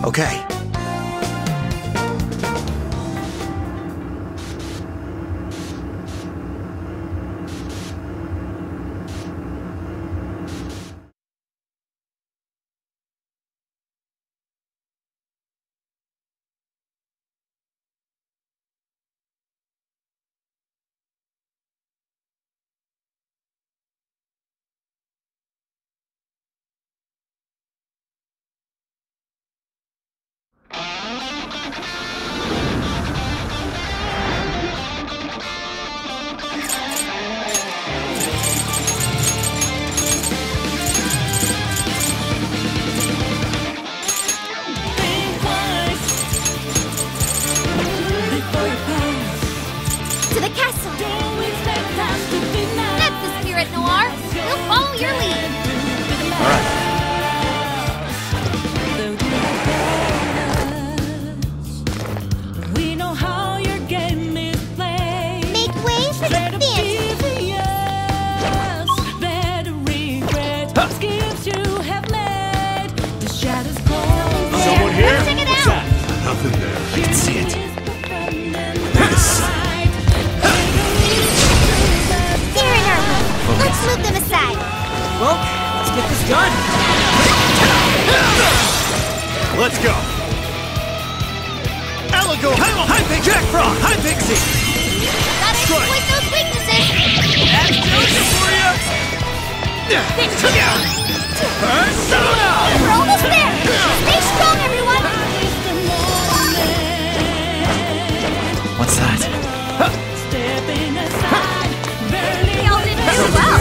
Okay. Let's go! Aligo, high pick, Jack Frog, high pixie! Gotta exploit those weaknesses! That's Joseph for you! Persona! We're almost there! Stay strong, everyone! What's that? Y'all did very well!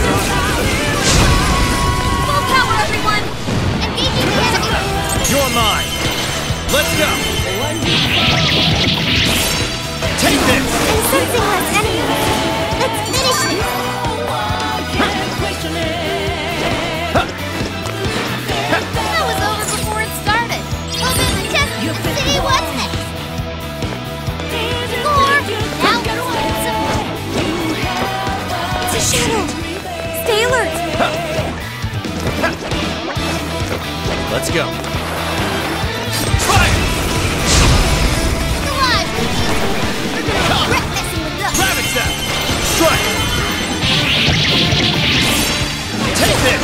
Full power, everyone! Engaging the enemy! You're mine! Let's go! Take this! I'm sensing less enemy! Let's finish this! That was over before it started! Well, then the test of the city was next! Score! Now let's some more! It's a shadow! Stay alert! Let's go! Rabbit step! Strike! Take this!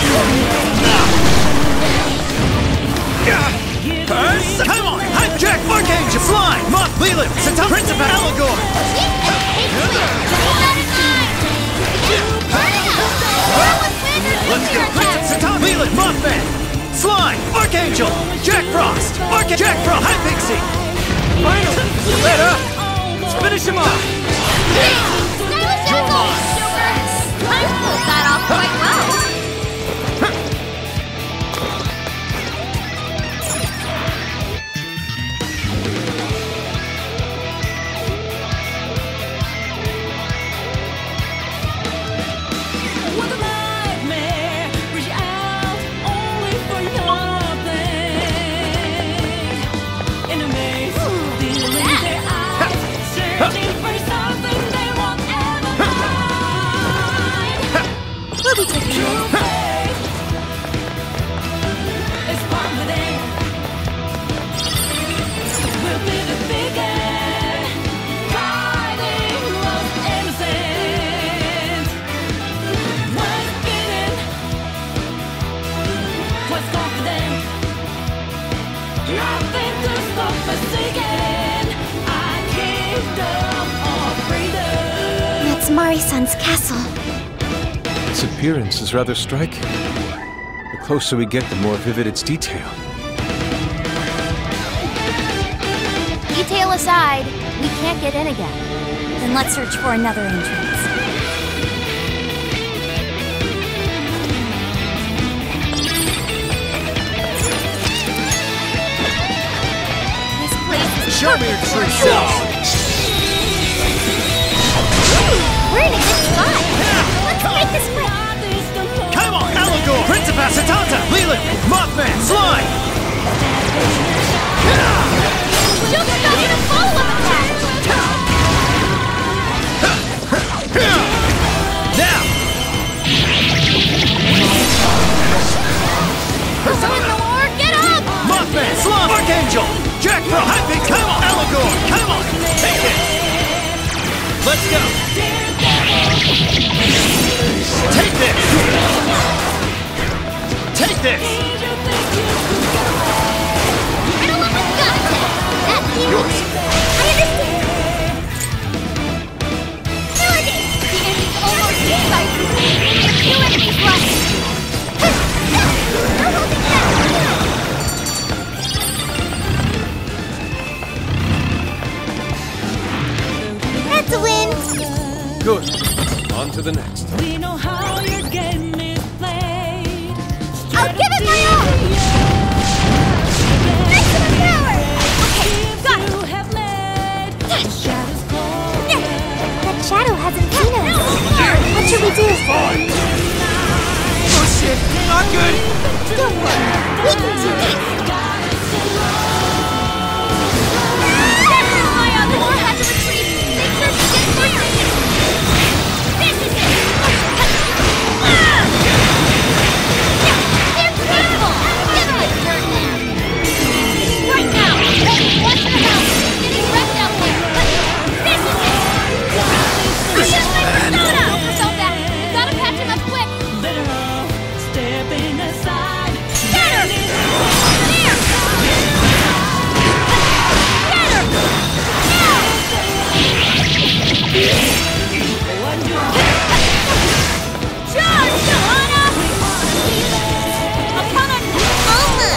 Come on! Hype Jack! Archangel! Fly! Moth! Leland! Satan! Principal! Allegor! Let's go! Principal! Satan! Leland! Mothman! Fly! Archangel! Jack Frost! Jack Frost! High Pixie! Finally! Let up! Let's finish him off! You're mine! I pulled that off quite well! What a nightmare! Reach out only for nothing. In a maze, stealing their eyes, searching for something they won't ever find. We'll be taking True it. faith is confident. We'll be the beacon, guiding lost innocent. Was bidden, was confident. Nothing to stop us seeking. Our kingdom of freedom. That's Mari-san's castle. Its appearance is rather striking. The closer we get, the more vivid its detail. Detail aside, we can't get in again. Then let's search for another entrance. This place is Show me your true self! We're in a good spot. Let's make this quick. Come on! Allegor! Principal! Satanta! Leland! Mothman! Slime! Don't stop in a follow-up attack. Now! this! Right along with gun attack! That's yours! I understand! Melody! The enemy's almost inside you! A few enemies left! They're holding back! That's a win! Good. On to the next. We know how your game is played. I'll give it my all! Maximum power! Okay, got it! That shadow hasn't seen us. What should we do? Oh shit! Not good! Don't worry, we can do it! My other one has to retreat! Make sure she gets more distance! This is it! They're beautiful! Never get hurt now! Right now! Watch the house! Getting wrecked out there! This is it! Here's my persona! I felt that! Gotta patch him up quick! Better off stepping aside. Get her! There! Get her! Now! Charge, Johanna! Upon a Alma!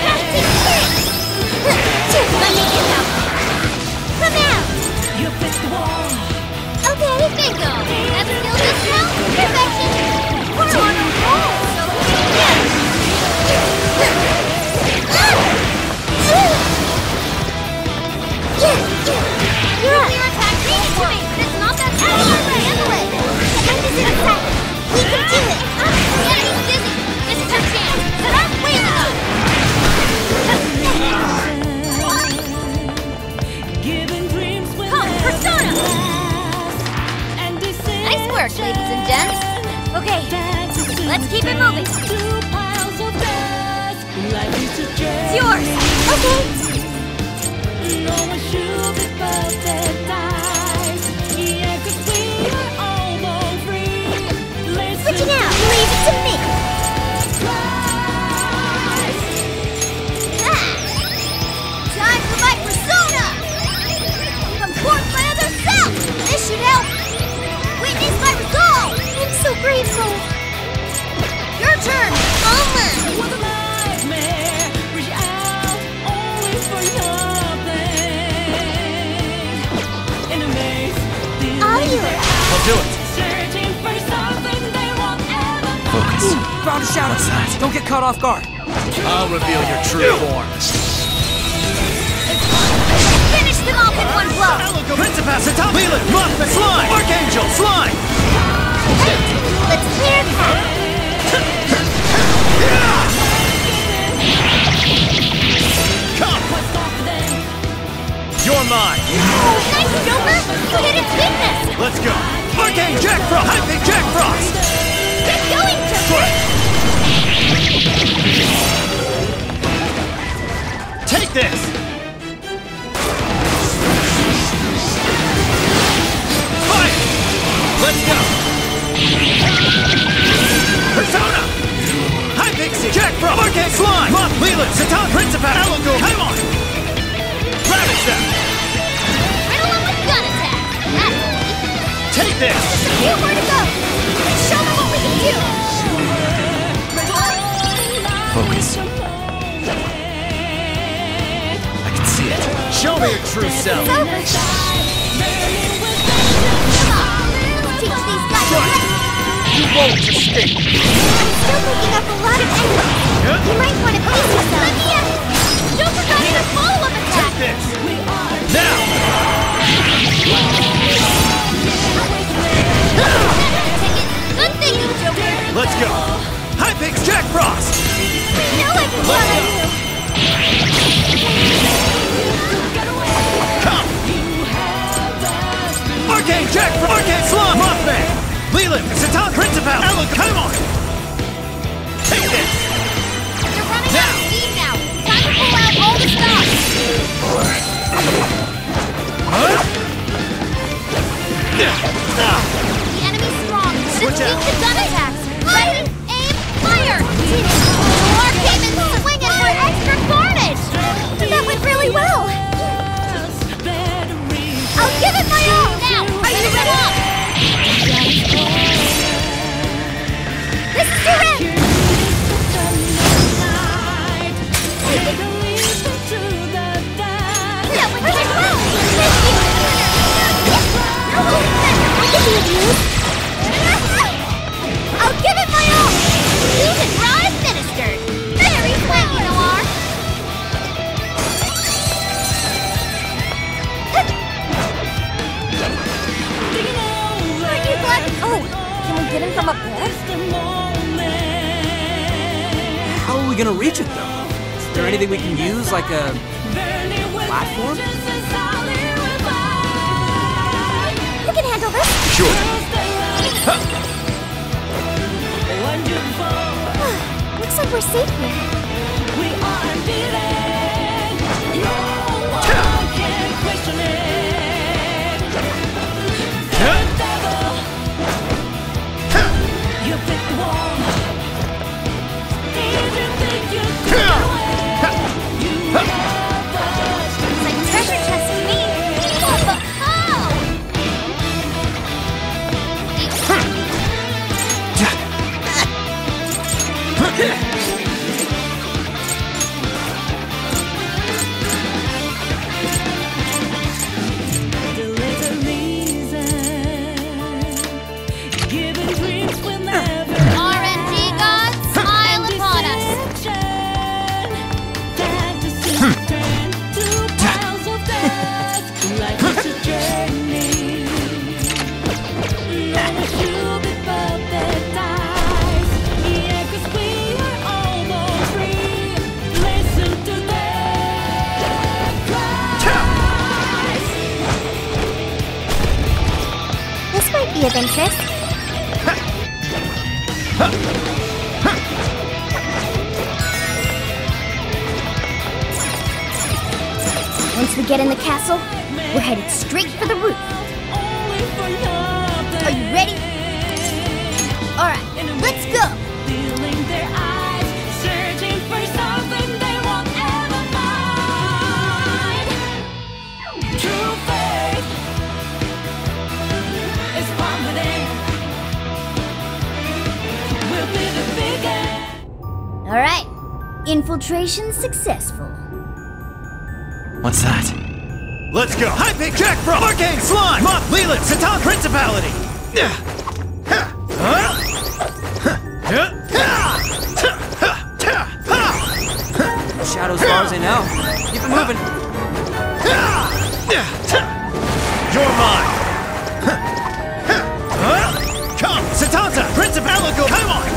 Captain King! Let me get out! Come out! You fix the wall. Okay, bingo! That skill just now? Perfection! We're on a roll! So yeah! You're up! Your attack needs to me, but it's not that hard! Handle it! End is in sight! We can do it! The enemy's dizzy! This is our chance! Set our wheeling up! Giving dreams will Come, persona! and Nice work, ladies and gents! Okay, let's keep it moving! It's yours! Okay! No one should be perfect eyes. Yeah, 'cause we are almost free. Switching out! Leave it to me! Time for my persona! From Port Rather South! This should help! Witness my resolve! I'm so grateful! Your turn! Alma! What a nightmare. Reach out always for nothing. In a maze, Are you? I'll do it! searching for something they won't ever Focus. Found a shadow! What's that? Don't get caught off guard! I'll reveal your true form! Finish them off in one blow! Principass, Atom, Leland, Mothman, Slime! Archangel, Slime! Let's clear a path! Come! You're mine! Oh, nice, Joker! You hit its weakness! Let's go! Arcane Jack Frost! High Pink Jack Frost! Get going, Joker! Take this! Fire! Let's go! Persona! High Pixie! Jack Frost! Arcane Slime! Moth, Leland, Satan, Principat, Aligo, come on! Ravage them! Right along with gun attack! That's Take this! just a few more to go! Show them what we can do! Focus. I can see it. Show me your true self! It's over! Come on! Let's teach these guys a lesson! You won't escape! I'm still picking up a lot of enemies! You might want to pace yourself! Let me in! Joker got in a follow-up attack! Take this! Now! Good thinking, Joker! Let's go! High Pix Jack Frost! We know I can Let's run go! it! Come! Arcane Jack Frost! Arcane Slime! Mothman! Leland! Satan! Principal! Aligo, come on! Take this! You're running out of steam now! Time to pull out all the stops! Huh? The enemy's strong! Just Switch keep out. the gun attacks! Ready, aim, hit him from up there? How are we gonna reach it, though? Is there anything we can use, like a platform? You can handle this. Sure. Looks like we're safe here. We are unbeaten. No one can question it. Devil, you pick one. If you think you can win, you have us. It's like treasure chest to me. What the hell? Deliver reason. Giving dreams will never RNG gods, smile upon us. Fantasy turn to piles of death. Life is a journey. No one should be paradise. Yeah, 'cause we are almost free. Listen to their cries. This might be of interest. Once we get in the castle, we're headed straight for the roof. Only for nothing. Are you ready? Alright, let's go! Feeling their eyes, searching for something they won't ever find. True faith is found within. We'll be the biggest. Alright, infiltration successful. What's that? Let's go! High Pick, Jack Frost, Arcane Slime, Moth, Leland, Satan Principality! Shadow's far as I know. Keep it moving. You're mine! Come, Satanta, Principality, come on!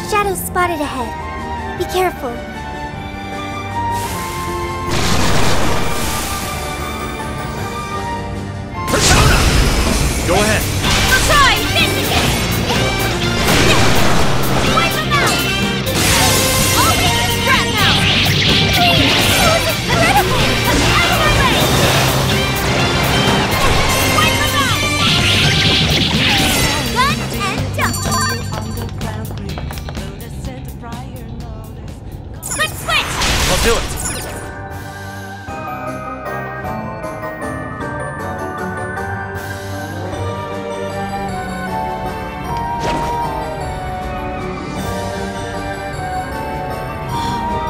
Shadows spotted ahead. Be careful. Persona! Go ahead. I'll try! This again! Wipe them out! I'll make this crap now! Please! That was incredible! Out of my way! Wipe them out! Done and done! Switch, switch! I'll do it.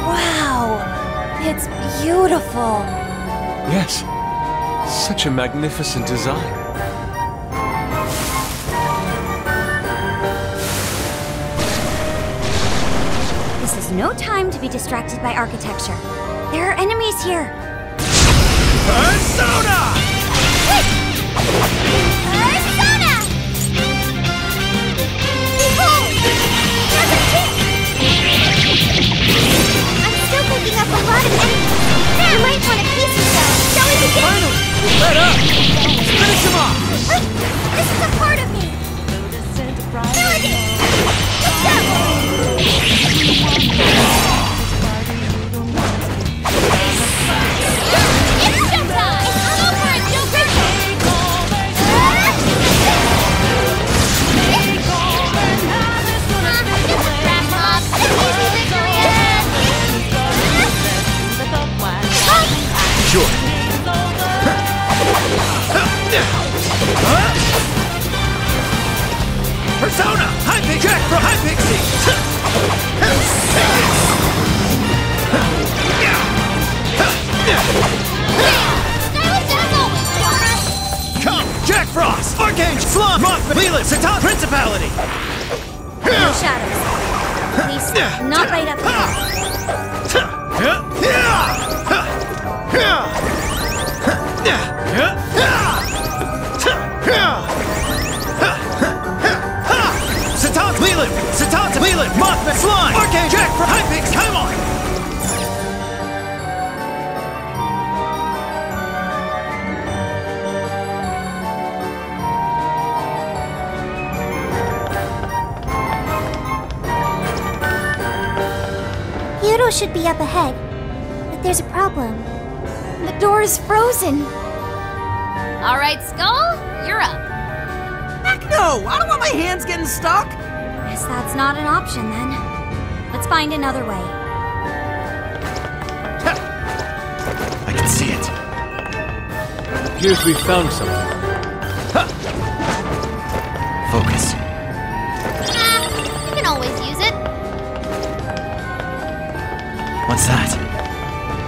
Wow! It's beautiful! Yes. Such a magnificent design. This is no time to be distracted by architecture. There are enemies here. Persona! Persona! Behold! There's a tick! I'm still picking up a lot of enemies. You might want a piece or so. Shall we begin? Finally! Let up! Finish him off! This is a part of me. Melody! Let's go! It's showtime! Go for it, Joker! Wrap up! An easy victory ahead! Sure. Persona! High Pick, Jack from High Pixie! Come, Jack Frost, Archangel, Slum, Moth, Leland, Satan Principality! No shadows. Please, not right up here. Shadow should be up ahead, but there's a problem. The door is frozen. All right, Skull, you're up. Heck no! I don't want my hands getting stuck! Guess that's not an option then. Let's find another way. I can see it. Appears we found something. Focus. You can always use it. What's that?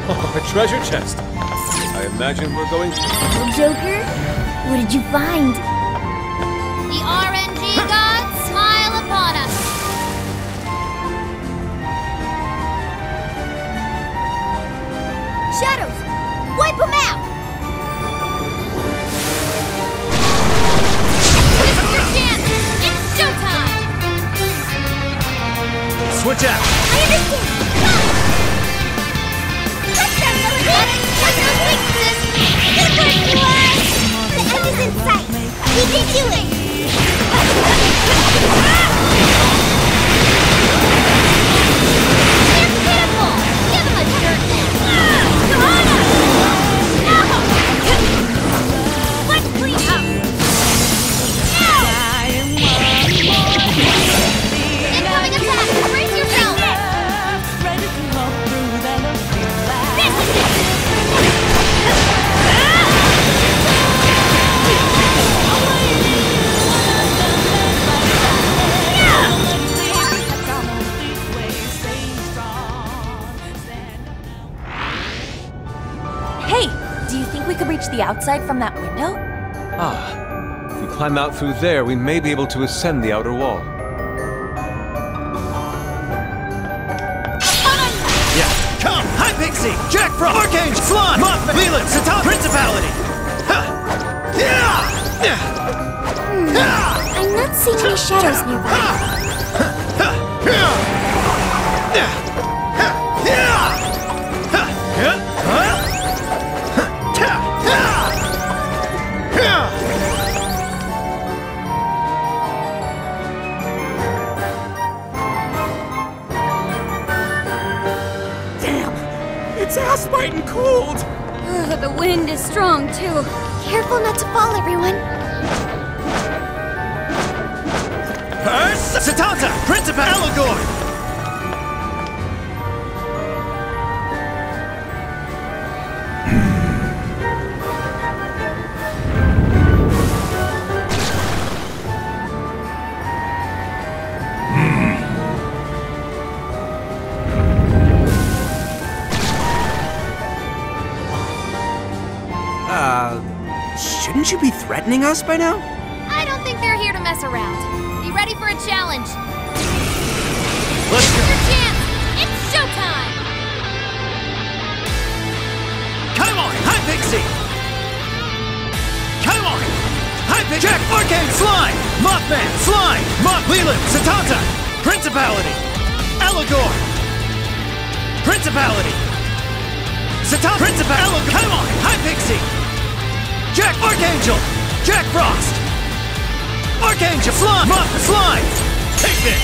Oh, a treasure chest. I imagine we're going to... Joker, what did you find? The RNG gods smile upon us. Shadows! Wipe them out! This is your chance. It's showtime. Switch out. I understand! Go! Touch them, Lily! Touch those weaknesses. Get away from us! The end is in sight! We can do it! They're pitiful. Give them a dirt nap. Let's clean house. Incoming attack. Brace yourself. This is it. Hey, do you think we could reach the outside from that window? Ah. If we climb out through there, we may be able to ascend the outer wall. Yeah. Come! High Pixie! Jack Frost! Archangel! Slime! Mothman! Leland! Satan! Principality! Ha! Yeah! I'm not seeing any shadows nearby. Damn! It's ass-biting cold! The wind is strong, too. Careful not to fall, everyone. Satanta! Principal! Allegor! Shouldn't you be threatening us by now? I don't think they're here to mess around. Be ready for a challenge. Let's This go! is your chance. It's showtime. Come on! High Pixie! Come on! High Pixie! Jack! Arcane! Slime! Mothman! Slime! Leland! Satanta! Principality! Allegor! Principality! Satanta! Principality! Come on! High Pixie! Jack! Archangel! Jack Frost! Archangel! Slime! Slime! Take this!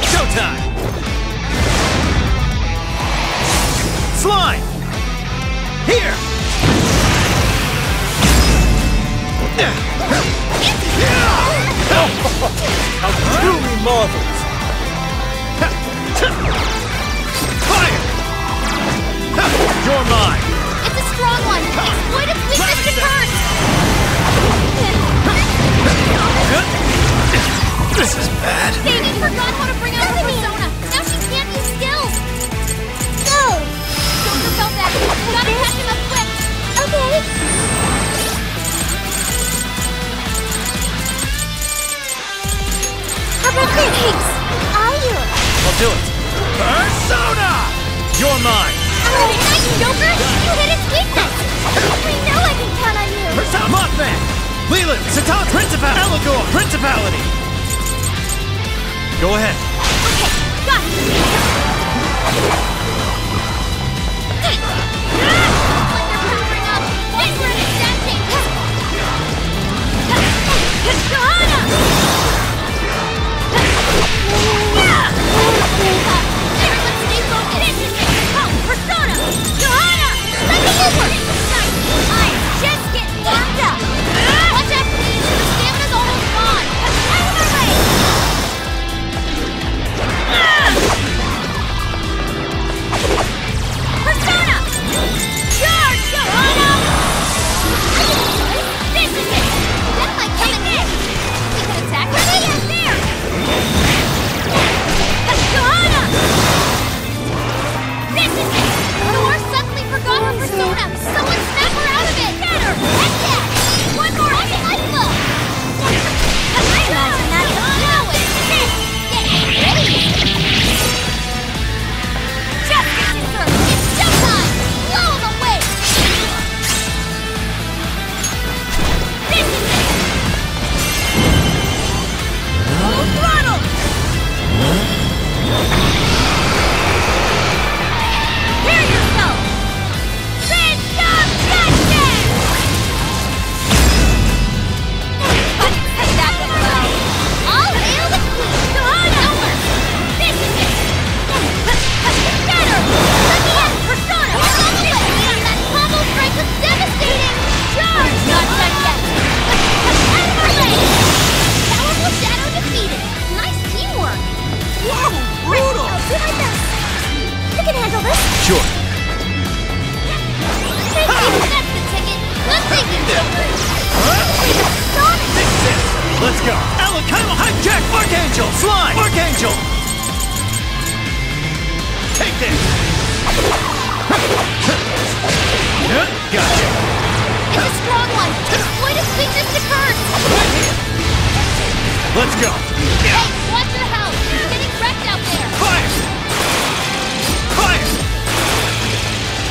Showtime! Slime! Here! How truly marvelous! Fire! You're mine! It's a strong one. Exploit its weakness to curse. This is bad. Davey forgot how to bring out her persona. Now she can't use skills. Go! Joker felt that. Gotta catch him up quick. Okay. How about this? Thanks. I'll use it. I'll do it. Persona! You're mine! Nice, Joker. You hit its weakness. We know I can count on you. Persona! Mothman! Leland! Satan! Principality! Allegor! Principality! Go ahead. Okay, got it. Like they're powering up. Wait for an extension.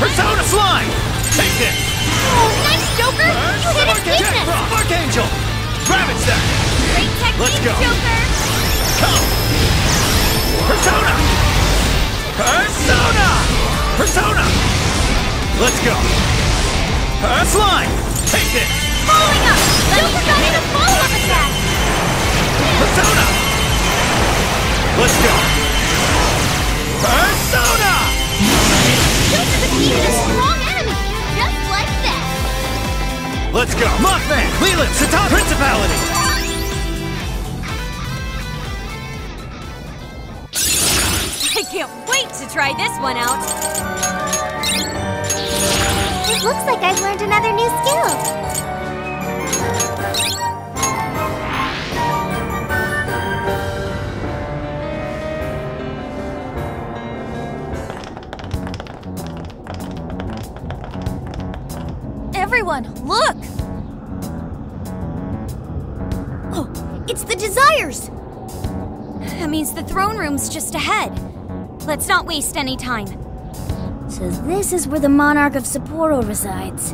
Persona Slime! Take this! Oh, nice, Joker! You hit his weakness! Archangel! Ravage that! Great technique, Let's go. Joker! Come! Persona! Persona! Persona! Let's go! Slime! Take this! Following up! Joker got in a follow-up attack! Persona! Let's go! Persona! Joker defeated a strong enemy! Just like that! Let's go! Mothman! Leland! Satan! Principality! I can't wait to try this one out. It looks like I've learned another new skill. Everyone, look! Oh, it's the Desires! That means the throne room's just ahead. Let's not waste any time. So this is where the Monarch of Sapporo resides.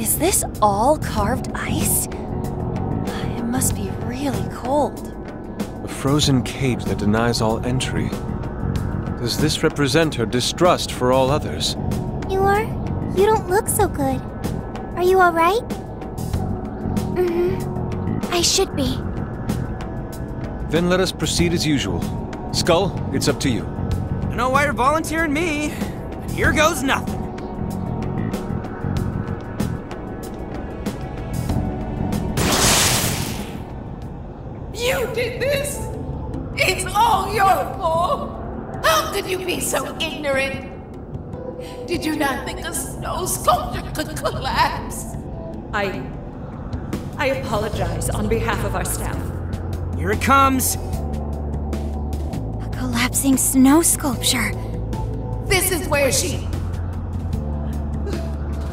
Is this all carved ice? It must be really cold. A frozen cage that denies all entry. Does this represent her distrust for all others? You are? You don't look so good. Are you alright? I should be. Then let us proceed as usual. Skull, it's up to you. I don't know why you're volunteering me, but here goes nothing. You did this! It's all your fault! How could you be so ignorant? Did you not think a snow sculpture could collapse? I apologize on behalf of our staff. Here it comes. A collapsing snow sculpture. This is where she...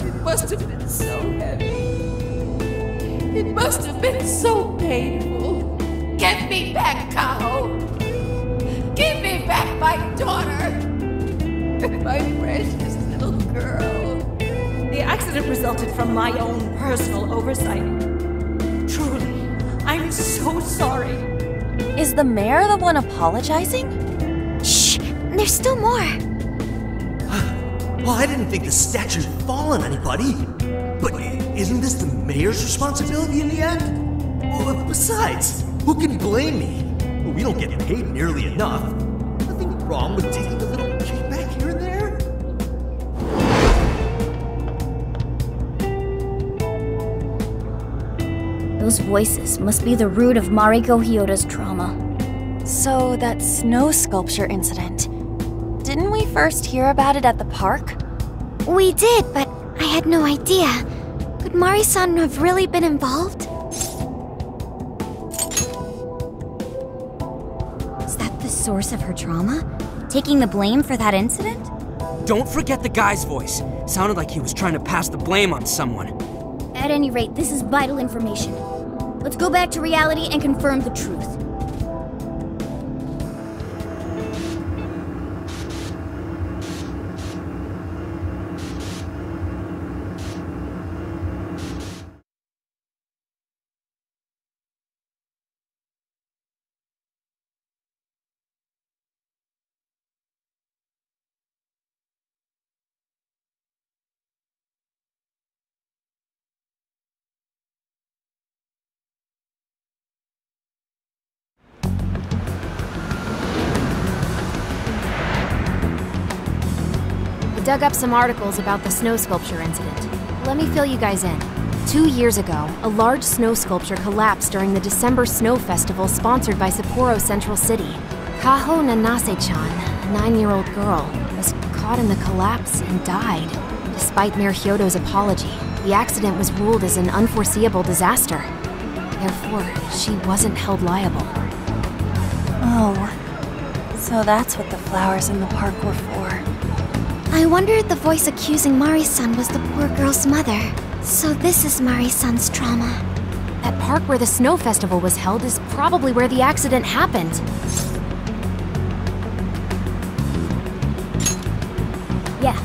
It must have been so heavy. It must have been so painful. Get me back, Kaho! Give me back my daughter! My precious little girl. The accident resulted from my own personal oversight. Truly, I'm so sorry. Is the mayor the one apologizing? Shh! There's still more. Well, I didn't think the statue'd fall on anybody. But isn't this the mayor's responsibility in the end? Well, besides, who can blame me? We don't get paid nearly enough. Nothing wrong with taking a little kickback here and there. Those voices must be the root of Mariko Hyoda's trauma. So, that snow sculpture incident. Didn't we first hear about it at the park? We did, but I had no idea. Could Mari-san have really been involved? Is that the source of her trauma? Taking the blame for that incident? Don't forget the guy's voice. Sounded like he was trying to pass the blame on someone. At any rate, this is vital information. Let's go back to reality and confirm the truth. Dug up some articles about the snow sculpture incident. Let me fill you guys in. 2 years ago, a large snow sculpture collapsed during the December Snow Festival sponsored by Sapporo Central City. Kaho Nanase-chan, a 9-year-old girl, was caught in the collapse and died. Despite Mayor Hyodo's apology, the accident was ruled as an unforeseeable disaster. Therefore, she wasn't held liable. Oh, so that's what the flowers in the park were for. I wonder if the voice accusing Mari-san was the poor girl's mother. So this is Mari-san's trauma. That park where the snow festival was held is probably where the accident happened. Yeah,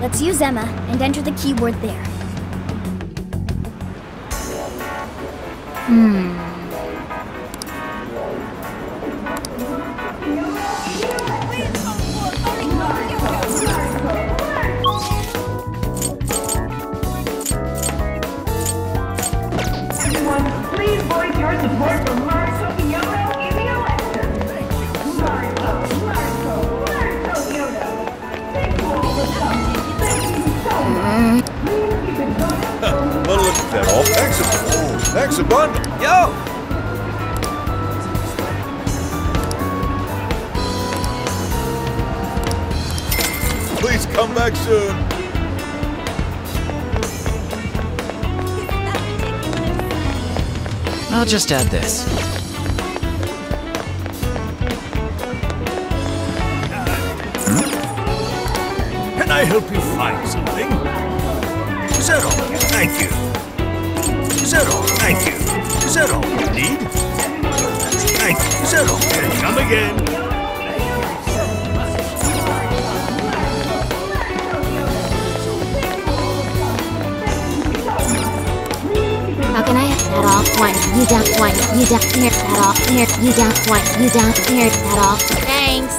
Let's use Emma and enter the keyword there. Please voice your support for Marco Yoda in the election. Marco Yoda. Thank you all for coming. Thank you so much. Please keep it going. Well, look at that all. Thanks a bunch. Yo! Please come back soon. I'll just add this. Can I help you find something? Is that all? Thank you. Is that all? Thank you. Is that all you need? Thank you. Is that all? And come again. How can I have that off? One, you down, one, you down, here, that off, here, you down, one, you down, here, that off. Thanks.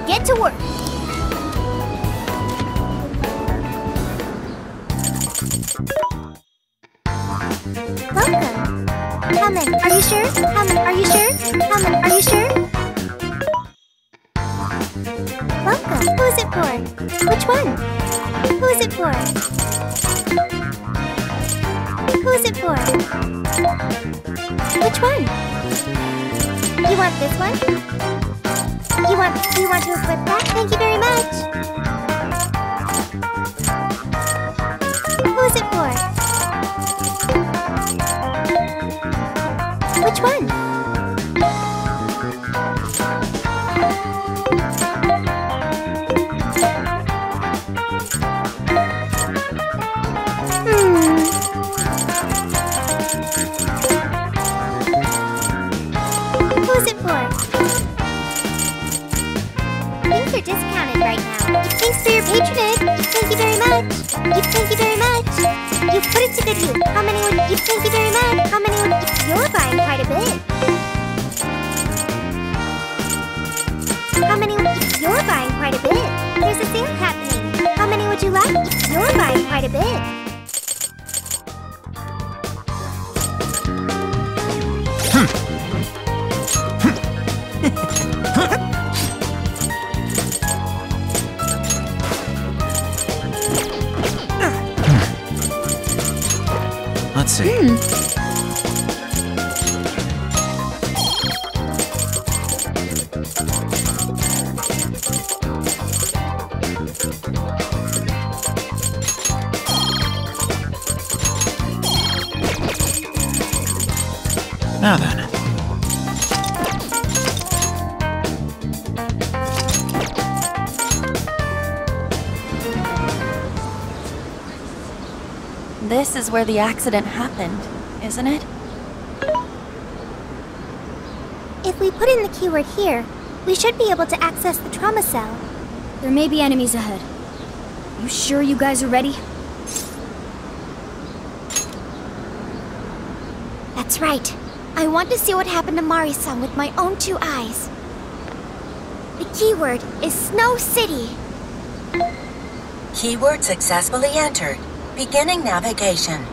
Get to work. Welcome. Hammond, are you sure? Hammond, are you sure? Hammond, are you sure? Welcome. Who is it for? Which one? Who is it for? Who is it for? Which one? You want this one? Do you want to equip that? Thank you very much. Who is it for? Which one? Who is it for? Things are discounted right now. Thanks for your patronage. Thank you very much. Thank you very much. You've put it to good use. How many would you? Thank you very much. How many would you? You're buying quite a bit. How many would you? You're buying quite a bit. There's a sale happening. How many would you like? You're buying quite a bit. Let's see. Now then. This is where the accident happened, isn't it? If we put in the keyword here, we should be able to access the trauma cell. There may be enemies ahead. You sure you guys are ready? That's right. I want to see what happened to Mari-san with my own two eyes. The keyword is Snow City. Keyword successfully entered. Beginning navigation.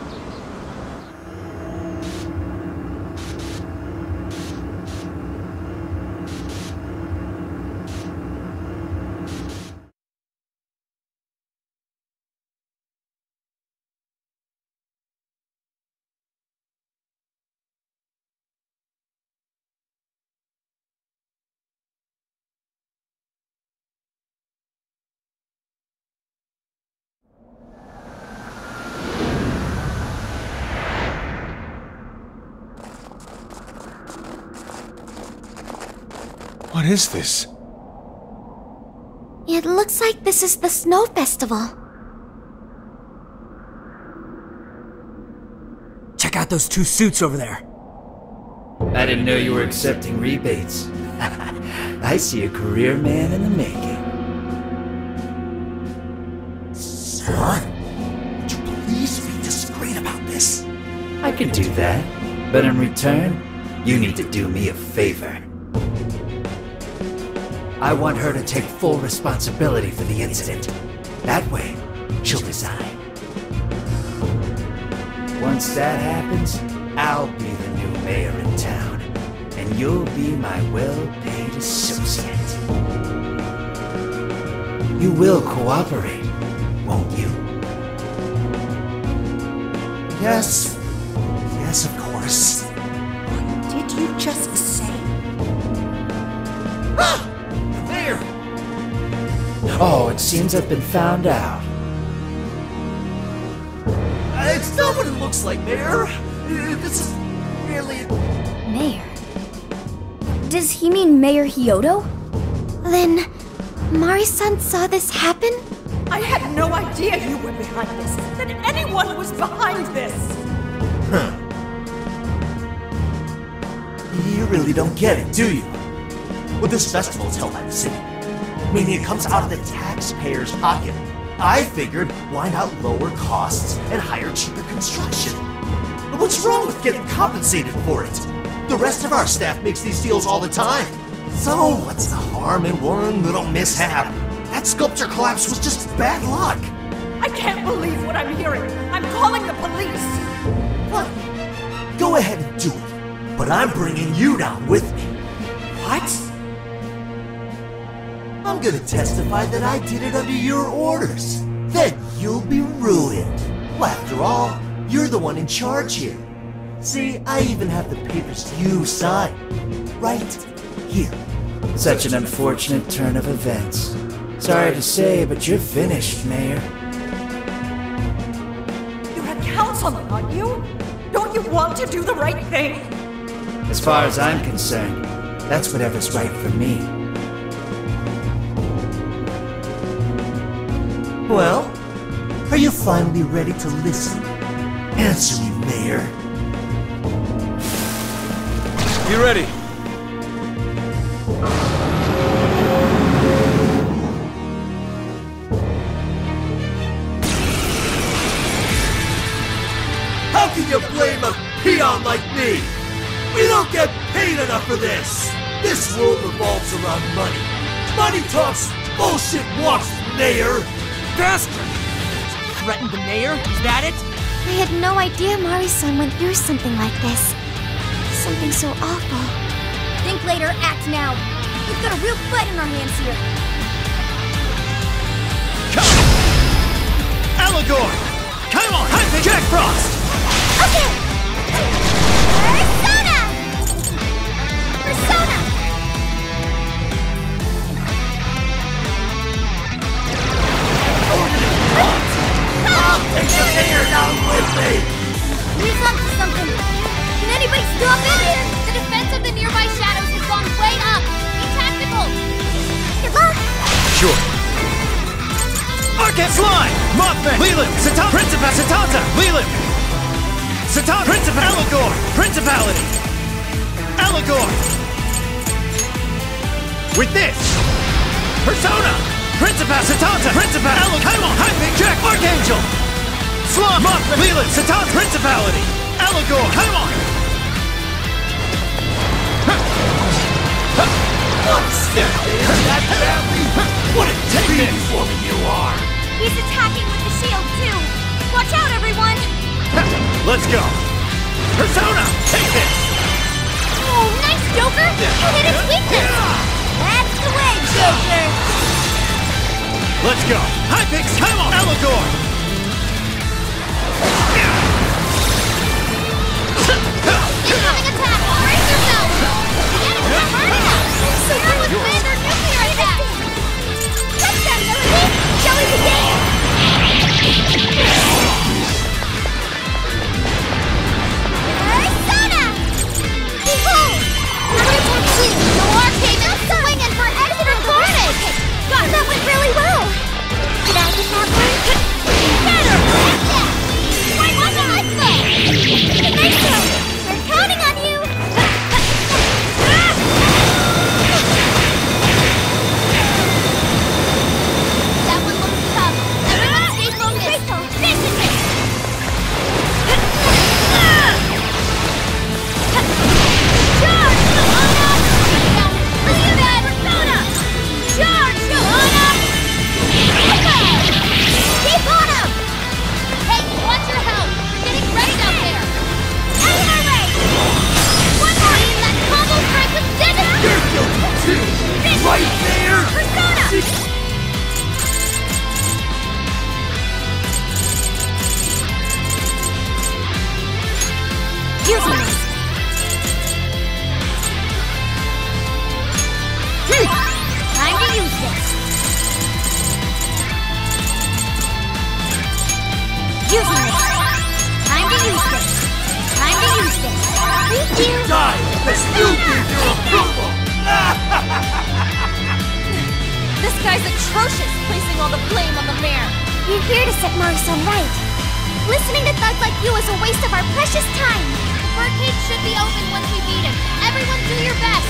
What is this? It looks like this is the Snow Festival. Check out those 2 suits over there. I didn't know you were accepting rebates. I see a career man in the making. Sir, would you please be discreet about this? I can do that, but in return, you need to do me a favor. I want her to take full responsibility for the incident. That way, she'll resign. Once that happens, I'll be the new mayor in town, and you'll be my well-paid associate. You will cooperate, won't you? Yes. Yes, of course. What did you just say? Ah! The mayor! Oh, it seems I've been found out. It's not what it looks like, Mayor. This is really... Mayor? Does he mean Mayor Hyodo? Then, Mari-san saw this happen? I had no idea you were behind this, that anyone was behind this. Huh. You really don't get it, do you? Well, this festival is held by the city, meaning it comes out of the taxpayer's pocket. I figured, why not lower costs and hire cheaper construction? But what's wrong with getting compensated for it? The rest of our staff makes these deals all the time. So what's the harm in one little mishap? That sculpture collapse was just bad luck. I can't believe what I'm hearing. I'm calling the police. What? Go ahead and do it, but I'm bringing you down with me. What? I'm gonna testify that I did it under your orders. Then you'll be ruined. Well, after all, you're the one in charge here. See, I even have the papers you signed. Right here. Such an unfortunate turn of events. Sorry to say, but you're finished, Mayor. You had councilmen, aren't you? Don't you want to do the right thing? As far as I'm concerned, that's whatever's right for me. Well, are you finally ready to listen? Answer me, Mayor. Be ready. How can you blame a peon like me? We don't get paid enough for this. This world revolves around money. Money talks, bullshit walks, Mayor. Bastard! Threatened the mayor? Is that it? I had no idea Mari-san went through something like this. Something so awful. Think later, act now. We've got a real fight in our hands here. Allegor! Come on, Jack Frost! Okay! Persona! Persona! I'll take the mayor down with me! He's up to something. Can anybody stop it? The defense of the nearby shadows has gone way up. Be tactical. Good luck! Sure. Arcade Slime! Mothman! Leland! Satata! Principal! Satata! Leland! Satata! Principal! Allegor! Principality! Allegor! With this! Persona! Principal! Satata! Principal! Allegor! Come on! Hyping! Jack! Archangel! Slum! Mothman! Leland! Satata! Principality! Allegor! Come on! One step there, that family! What a greedy woman you are! He's attacking with the shield, too. Watch out, everyone! Let's go! Persona! Take this! Oh, nice, Joker! You hit its weakness! That's the way, Joker! Let's go! Hypix! Come on! Allegor! Incoming attack! Brace yourself! The enemy's not burning us! Someone planned their nuclear attack! Touch them, Melody! Shall we begin? Persona! Behold! No arcade, just swing This guy's atrocious, placing all the blame on the mayor. We're here to set Morrison right. Listening to thugs like you is a waste of our precious time. The birdcage should be open once we beat him. Everyone do your best.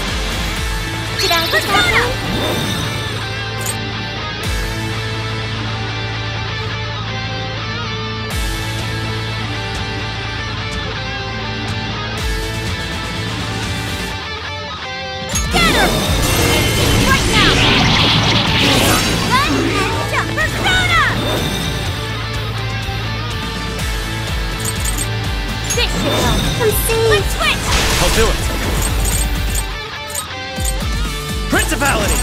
Did I get that right? Get her! Right now! Run and jump! Persona! This should help. I'm safe. Let's switch! I'll do it. Principality!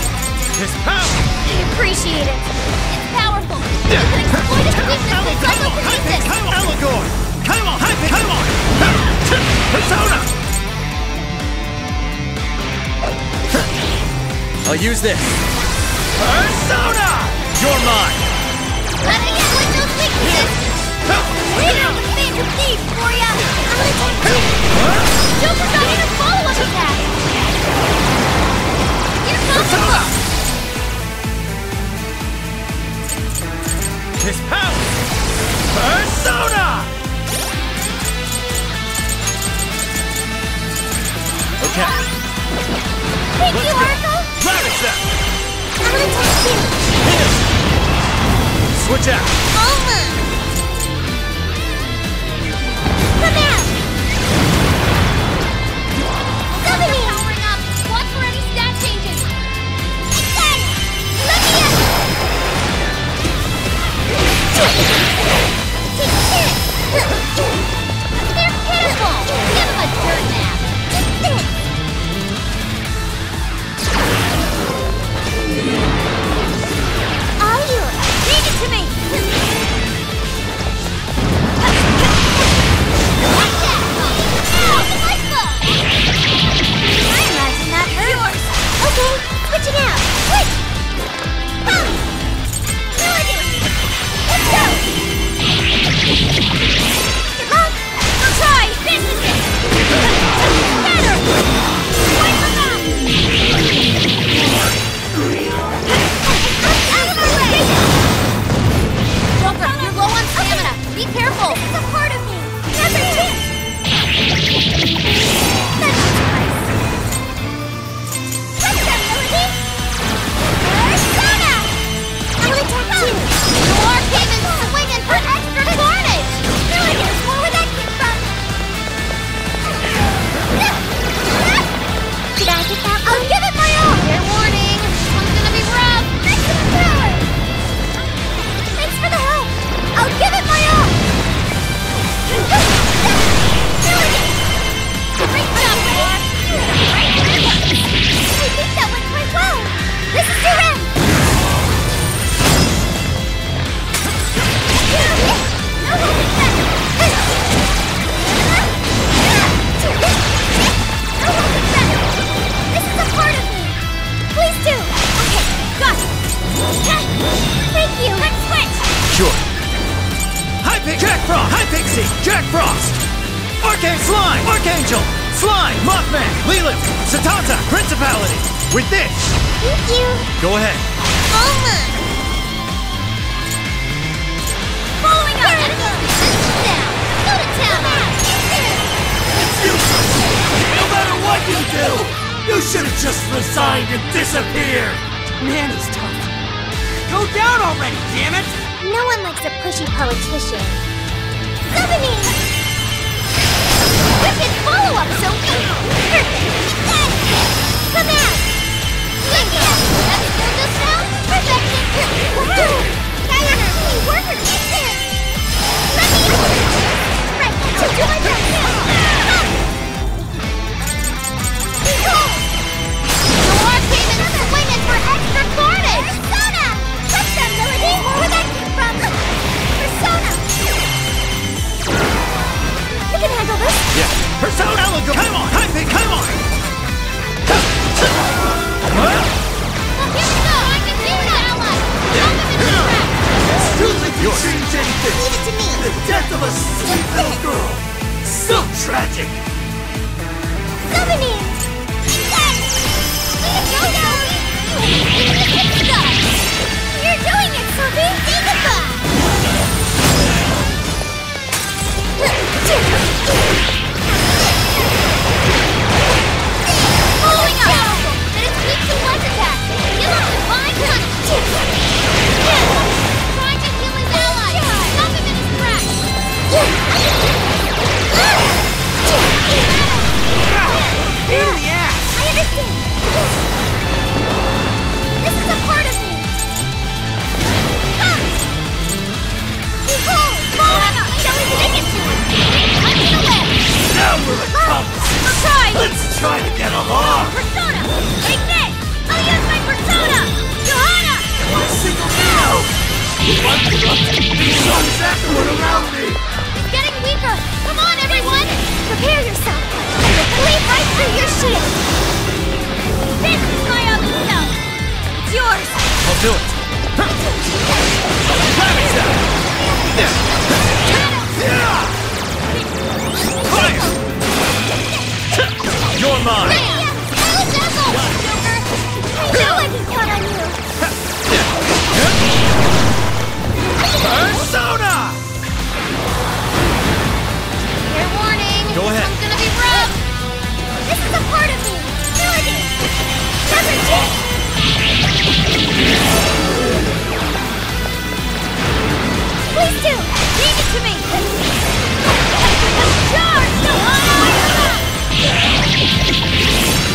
His power! I appreciate it. It's powerful. You can exploit its weakness with psychokinesis. Allegor! Come on! Come on! Persona! I'll use this. Persona! You're mine! Let me exploit those weaknesses. Leader with Phantom Thief for ya. I'm gonna take two. Joker's not in a follow-up attack. Here comes the book. His power! Persona! Okay. Thank you, Arco. Ravage them! I'm gonna take you. Hit him! Switch out! Almost. Come out. Somebody. Powering up. Watch for any stat changes. Let me in. Take this. They're pitiful. Give them a dirt nap. Take this. All yours. Leave it to me. Like that. Out the lifeboat. I imagine that hurt. Yours. Okay, switching out. Switch. Come. Melody. Let's go. Good luck. I'll try. This is it. Better. Wipe them out. Out of my way. Joker, you're low on stamina. Be careful. This is a part of me. Another chance. That's nice. Let's go, Melody. Persona. I'm gonna attack too. Noir came in swinging for extra carnage. Melody, where would that come from? Did I get that? I'll give it my all. Fair warning. This one's gonna be rough. Maximum power. Thanks for the help. I'll give it my all. Melody. Great job, Noir. I think that went quite well. This is your end. No holding back. No holding back. This is a part of me. Please do. Okay, got it. Thank you. Let's switch. Sure. High Pixie! Jack Frost! High Pixie! Jack Frost! Arcane Slime! Archangel! Slime! Mothman! Lilith! Satanta! Principality! With this! Thank you. Go ahead. Almost. Following up. Down. Go to town. It's useless! No matter what you do, you should have just resigned and disappeared! Man, he's tough. Go down already, damn it! No one likes a pushy politician. Summoning! Wicked follow-up, Sophie. Perfect. Got it. Come out. Bingo. That's still just now. Perfection. Wow. Diana, we work with this. Let me. Right. To do my best. Behold. Noir came in swinging for extra carnage. Persona. Touch that, Melody. Where would that come from? Persona. You can handle this. Yeah. Persona! Allegor! Come on! High Pixie! Come on! Well, here we go. I can do it, ally. Drop him in the trap. Still think you change anything! Leave it to me. The death of a sweet little girl! So tragic! Summoning. He's getting weaker! Come on, everyone! Prepare yourself! Bleed right through your shield! This is my other self! It's yours! I'll do it. You're mine! I knew I could count on you! Persona! Fair warning! Go ahead. It's gonna be rough! This is a part of me! Melody! Never change! Please do! Leave it to me! Charge!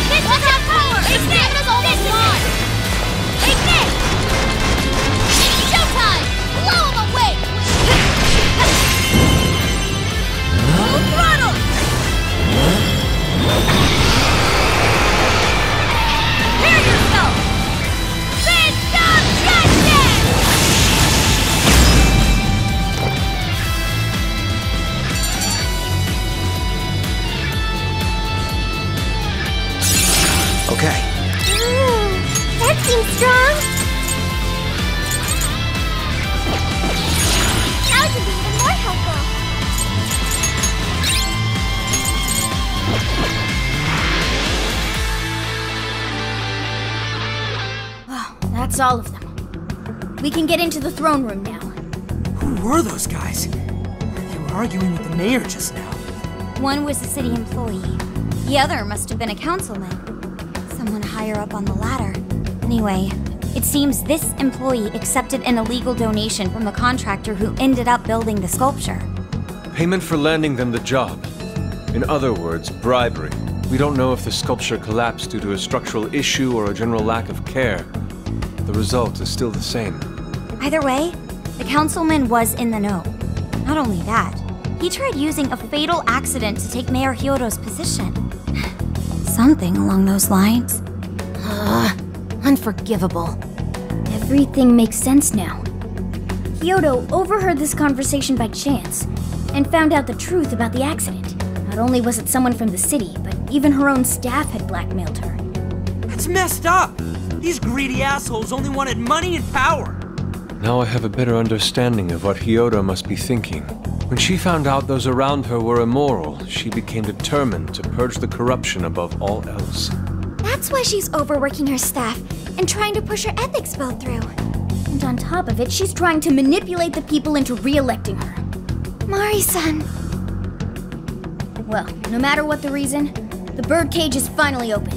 This is our power! Stamina's almost gone! Take this! Showtime! Blow him away! Full throttle! Prepare yourself! System justice! Okay. That seems strong. Now it can be even more helpful. Oh, that's all of them. We can get into the throne room now. Who were those guys? They were arguing with the mayor just now. One was a city employee. The other must have been a councilman. Someone higher up on the ladder. Anyway, it seems this employee accepted an illegal donation from the contractor who ended up building the sculpture. Payment for landing them the job. In other words, bribery. We don't know if the sculpture collapsed due to a structural issue or a general lack of care. The result is still the same. Either way, the councilman was in the know. Not only that, he tried using a fatal accident to take Mayor Hyodo's position. Something along those lines. Unforgivable. Everything makes sense now. Hyodo overheard this conversation by chance and found out the truth about the accident. Not only was it someone from the city, but even her own staff had blackmailed her. That's messed up! These greedy assholes only wanted money and power! Now I have a better understanding of what Hyodo must be thinking. When she found out those around her were immoral, she became determined to purge the corruption above all else. That's why she's overworking her staff and trying to push her ethics bill through. And on top of it, she's trying to manipulate the people into re-electing her. Mari-san. Well, no matter what the reason, the birdcage is finally open.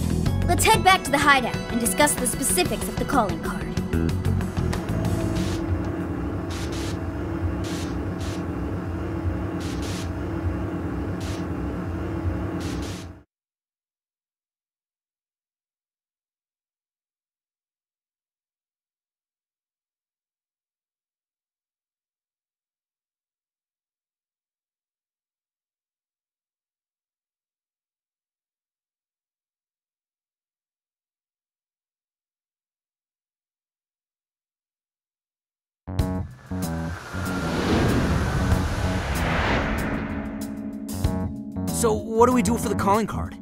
Let's head back to the hideout and discuss the specifics of the calling card. So, what do we do for the calling card?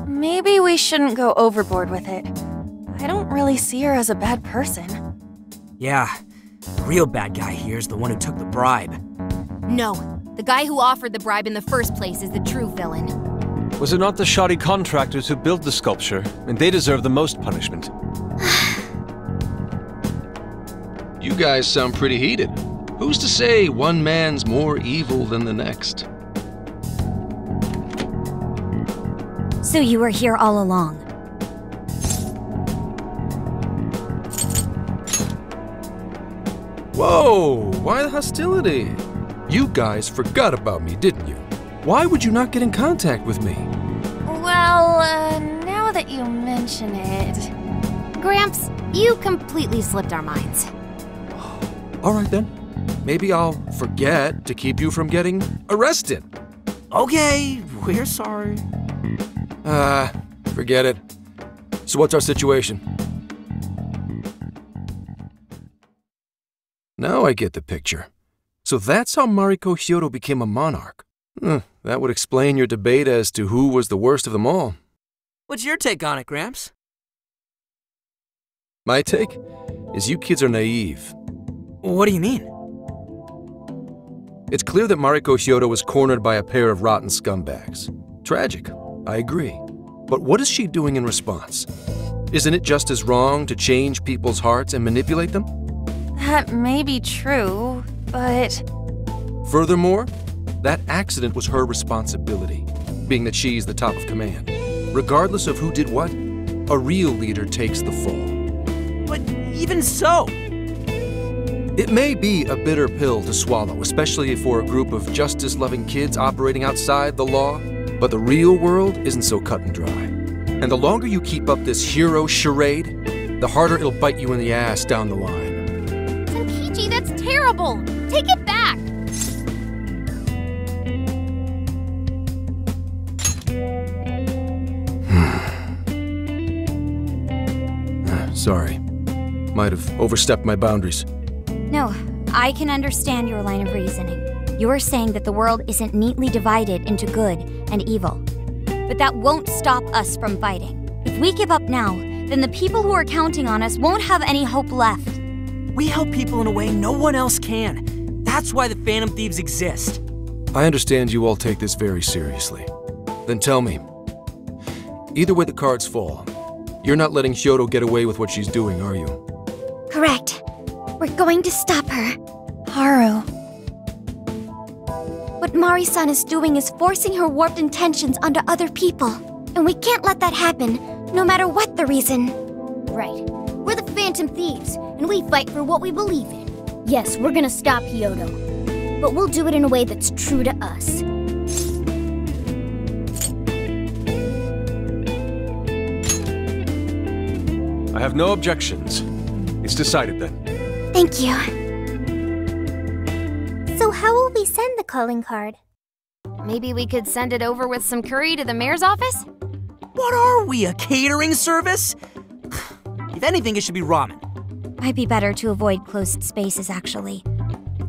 Maybe we shouldn't go overboard with it. I don't really see her as a bad person. Yeah, the real bad guy here is the one who took the bribe. No, the guy who offered the bribe in the first place is the true villain. Was it not the shoddy contractors who built the sculpture? And they deserve the most punishment. You guys sound pretty heated. Who's to say one man's more evil than the next? So you were here all along. Whoa, why the hostility? You guys forgot about me, didn't you? Why would you not get in contact with me? Well, now that you mention it... Gramps, you completely slipped our minds. All right then. Maybe I'll forget to keep you from getting arrested. Okay, we're sorry. Forget it. So what's our situation? Now I get the picture. So that's how Mariko Hyodo became a monarch. That would explain your debate as to who was the worst of them all. What's your take on it, Gramps? My take is you kids are naive. What do you mean? It's clear that Mariko Hyodo was cornered by a pair of rotten scumbags. Tragic, I agree. But what is she doing in response? Isn't it just as wrong to change people's hearts and manipulate them? That may be true, but... Furthermore, that accident was her responsibility, being that she's the top of command. Regardless of who did what, a real leader takes the fall. But even so... It may be a bitter pill to swallow, especially for a group of justice-loving kids operating outside the law, but the real world isn't so cut and dry. And the longer you keep up this hero charade, the harder it'll bite you in the ass down the line. Tenkichi, that's terrible! Take it back! Sorry. Might have overstepped my boundaries. No, I can understand your line of reasoning. You're saying that the world isn't neatly divided into good and evil. But that won't stop us from fighting. If we give up now, then the people who are counting on us won't have any hope left. We help people in a way no one else can. That's why the Phantom Thieves exist. I understand you all take this very seriously. Then tell me, either way the cards fall, you're not letting Hyodo get away with what she's doing, are you? Correct. We're going to stop her. Haru. What Mari-san is doing is forcing her warped intentions onto other people. And we can't let that happen, no matter what the reason. Right. We're the Phantom Thieves, and we fight for what we believe in. Yes, we're gonna stop Hyodo. But we'll do it in a way that's true to us. I have no objections. It's decided then. Thank you. So how will we send the calling card? Maybe we could send it over with some curry to the mayor's office? What are we, a catering service? If anything, it should be ramen. Might be better to avoid closed spaces, actually.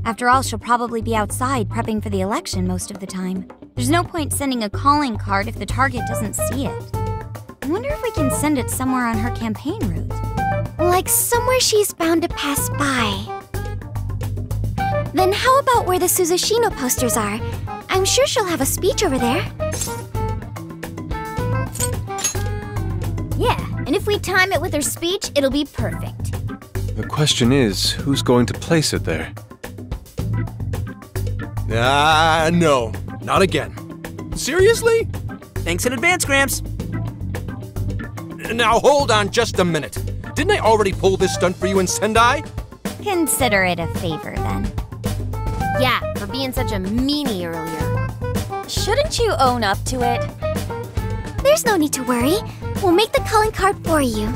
After all, she'll probably be outside prepping for the election most of the time. There's no point sending a calling card if the target doesn't see it. I wonder if we can send it somewhere on her campaign route. Like somewhere she's bound to pass by. Then how about where the Suzushino posters are? I'm sure she'll have a speech over there. Yeah, and if we time it with her speech, it'll be perfect. The question is, who's going to place it there? No. Not again. Seriously? Thanks in advance, Gramps. Now hold on just a minute. Didn't I already pull this stunt for you in Sendai? Consider it a favor, then. Yeah, for being such a meanie earlier. Shouldn't you own up to it? There's no need to worry. We'll make the calling card for you.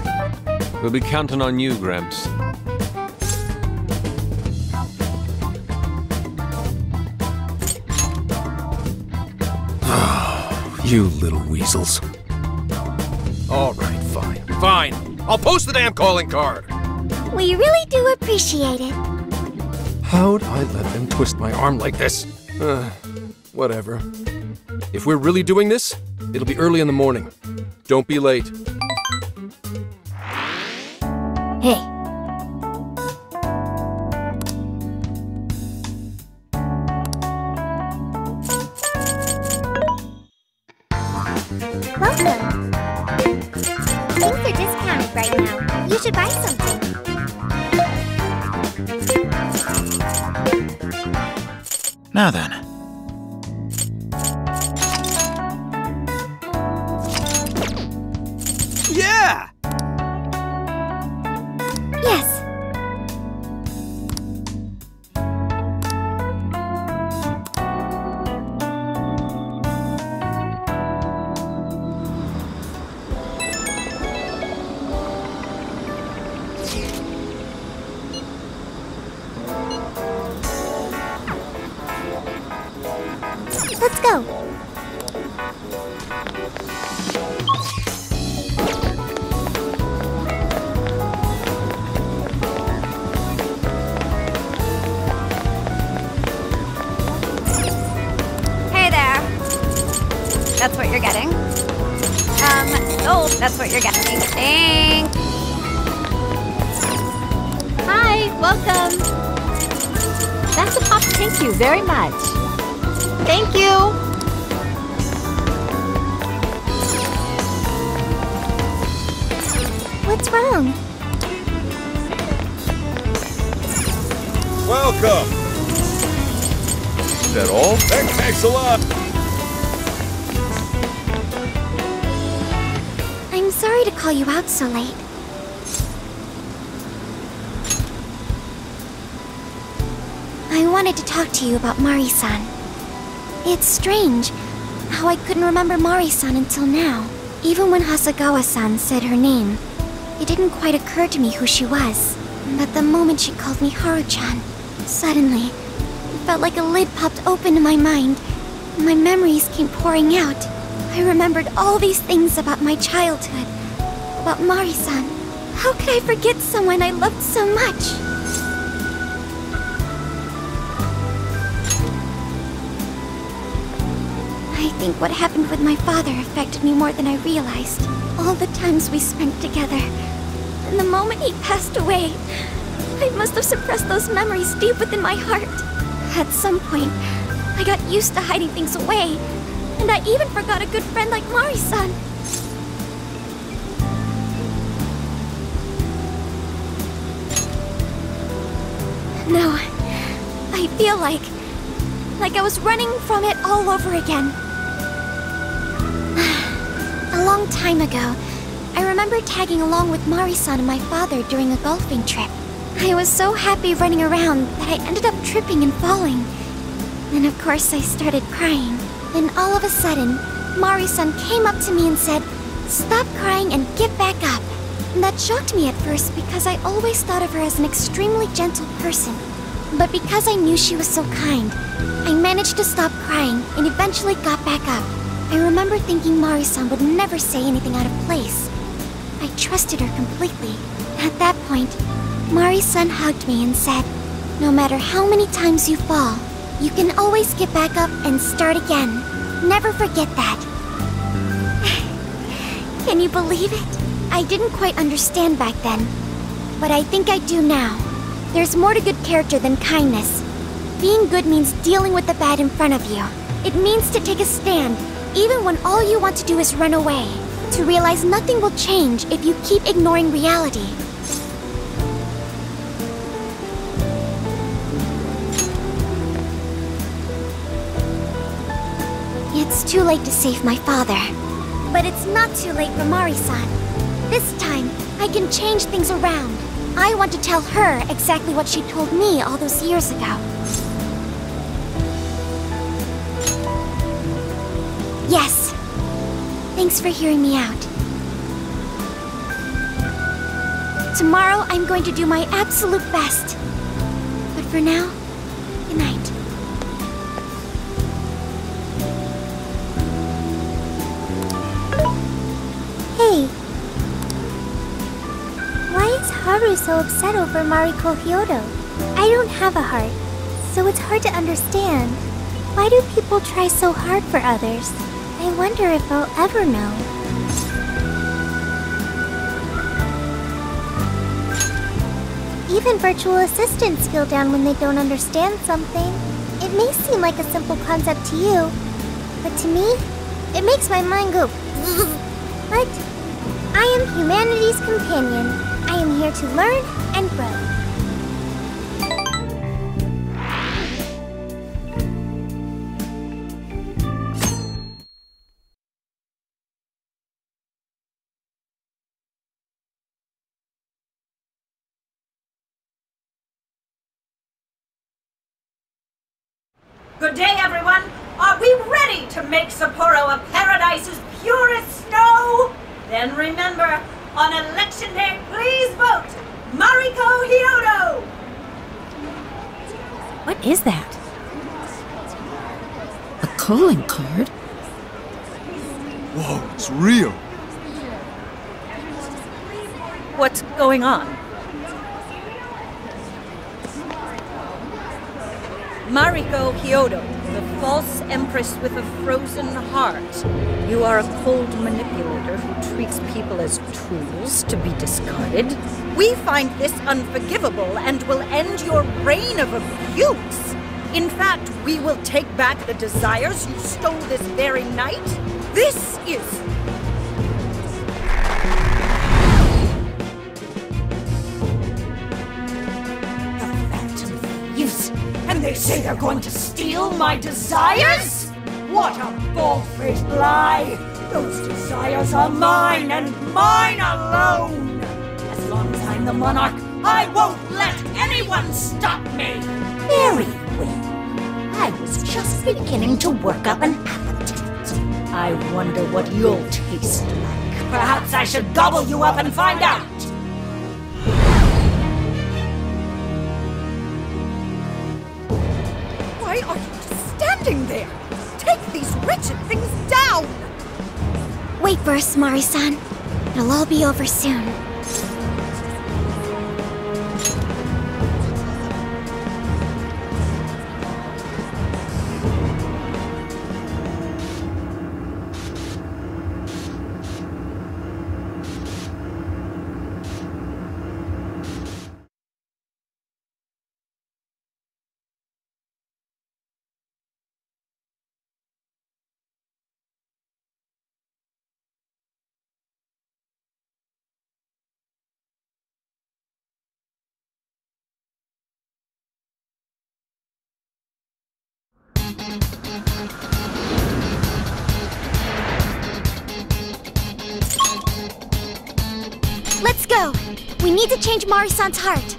We'll be counting on you, Gramps. You little weasels. All right, fine. I'll post the damn calling card. We really do appreciate it. How'd I let them twist my arm like this? Whatever. If we're really doing this, it'll be early in the morning. Don't be late. Hey. Welcome. Things are discounted right now. You should buy something. Now then. Yeah! Yes. Let's go. That's what you're getting. Oh, that's what you're getting. Thanks. Hi, welcome. That's a pop. Thank you very much. Thank you. What's wrong? Welcome. Is that all? Thanks a lot. I'm sorry to call you out so late. I wanted to talk to you about Mari-san. It's strange how I couldn't remember Mari-san until now. Even when Hasagawa-san said her name, it didn't quite occur to me who she was. But the moment she called me Haru-chan, suddenly, it felt like a lid popped open in my mind. My memories came pouring out. I remembered all these things about my childhood, about Mari-san. How could I forget someone I loved so much? I think what happened with my father affected me more than I realized. All the times we spent together. And the moment he passed away, I must have suppressed those memories deep within my heart. At some point, I got used to hiding things away, and I even forgot a good friend like Mari-san. No, I feel like I was running from it all over again. A long time ago, I remember tagging along with Mari-san and my father during a golfing trip. I was so happy running around that I ended up tripping and falling. And of course I started crying. Then all of a sudden, Mari-san came up to me and said, "Stop crying and get back up." And that shocked me at first because I always thought of her as an extremely gentle person. But because I knew she was so kind, I managed to stop crying and eventually got back up. I remember thinking Mari-san would never say anything out of place. I trusted her completely. At that point, Mari-san hugged me and said, "No matter how many times you fall, you can always get back up and start again. Never forget that." Can you believe it? I didn't quite understand back then, but I think I do now. There's more to good character than kindness. Being good means dealing with the bad in front of you. It means to take a stand, even when all you want to do is run away. To realize nothing will change if you keep ignoring reality. It's too late to save my father. But it's not too late for Mari-san. This time, I can change things around. I want to tell her exactly what she told me all those years ago. Yes. Thanks for hearing me out. Tomorrow, I'm going to do my absolute best. But for now, good night. Hey. Why is Haru so upset over Mariko Hyodo? I don't have a heart, so it's hard to understand. Why do people try so hard for others? I wonder if I'll ever know. Even virtual assistants feel down when they don't understand something. It may seem like a simple concept to you, but to me, it makes my mind go But I am humanity's companion. I am here to learn and grow. Good day, everyone. Are we ready to make Sapporo a paradise as pure as snow? Then remember, on election day, please vote Mariko Hyodo! What is that? A calling card? Whoa, it's real. What's going on? Mariko Hyodo, The false empress with a frozen heart. You are a cold manipulator who treats people as tools to be discarded. We find this unforgivable and will end your reign of abuse. In fact, we will take back the desires you stole this very night. This is... the Phantom Thieves. And they say they're going to steal my desires? What a bald-faced lie! Those desires are mine and mine alone! As long as I'm the monarch, I won't let anyone stop me! Very well. I was just beginning to work up an appetite. I wonder what you'll taste like. Perhaps I should gobble you up and find out! Why are you just standing there? Take these wretched things down! Wait for us, Mari-san. It'll all be over soon. Let's go! We need to change Mari-san's heart.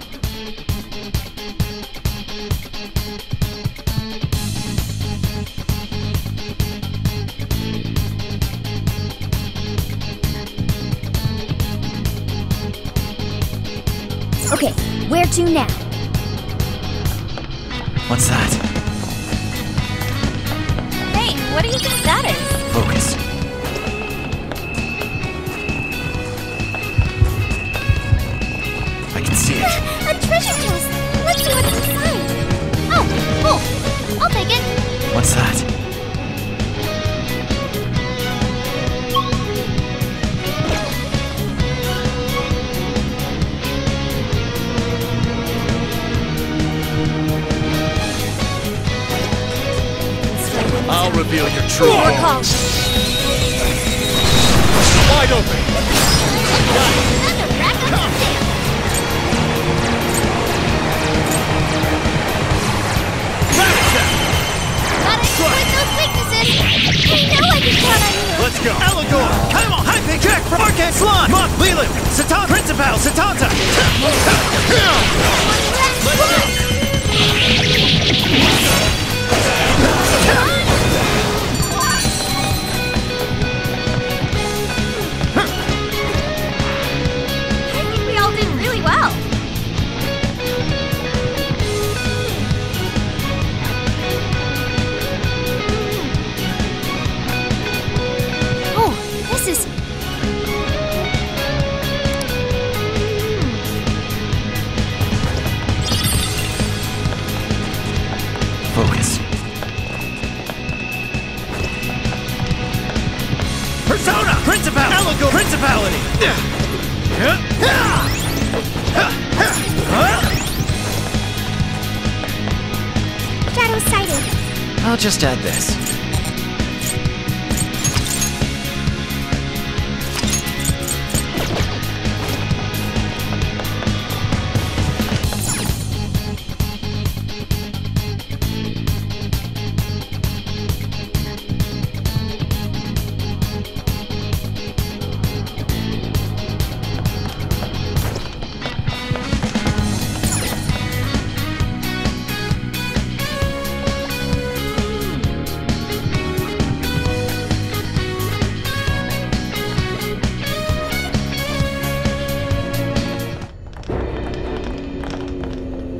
Okay, where to now? What's that? Hey, what do you think that is? Focus. I can see it. A treasure chest! Let's see what's inside! Oh, cool! I'll take it! What's that? I'll reveal your true More form. calls! Wide open! Time to rack up some damage! Gotta exploit those weaknesses! I know I can count on you! Let's go! Allegor! Kaimon! Hype! Jack! Arcane Salon! Monk! Leland! Satan! Principal! Satanta! I think we all did really well. Oh, this is... Focus. Persona! Principal! Allegor! Principality! Shadow sighted. I'll just add this.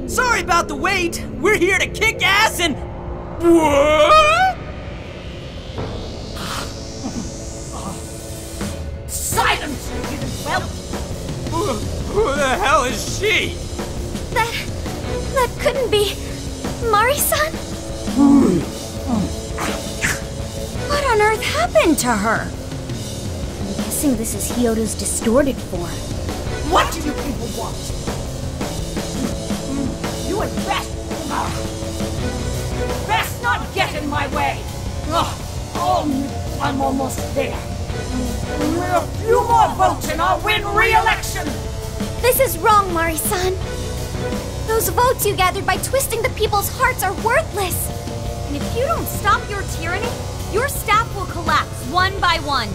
Sorry about the wait. We're here to kick ass and... What? Silence, you whelp! Who the hell is she? That couldn't be... Mari-san? What on earth happened to her? I'm guessing this is Hyodo's distorted form. What do you people want? You had best not get in my way. I'm almost there. Only a few more votes and I'll win re-election. This is wrong, Mari-san. Those votes you gathered by twisting the people's hearts are worthless. And if you don't stop your tyranny, your staff will collapse one by one.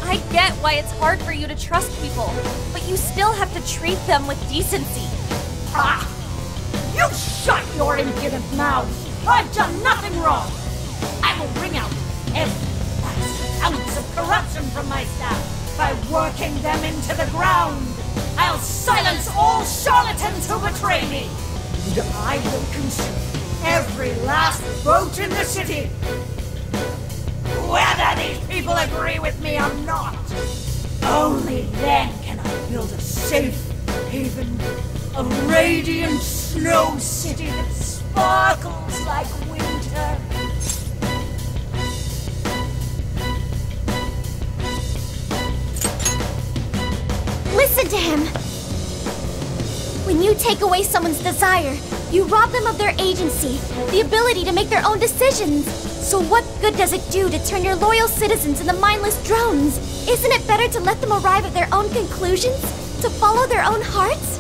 I get why it's hard for you to trust people, but you still have to treat them with decency. You shut your impudent mouths! I've done nothing wrong! I will bring out every last ounce of corruption from my staff by working them into the ground! I'll silence all charlatans who betray me! And I will consume every last vote in the city! Whether these people agree with me or not! Only then can I build a safe haven, a radiant snow city that sparkles like winter. Listen to him! When you take away someone's desire, you rob them of their agency, the ability to make their own decisions. So what good does it do to turn your loyal citizens into mindless drones? Isn't it better to let them arrive at their own conclusions? To follow their own hearts?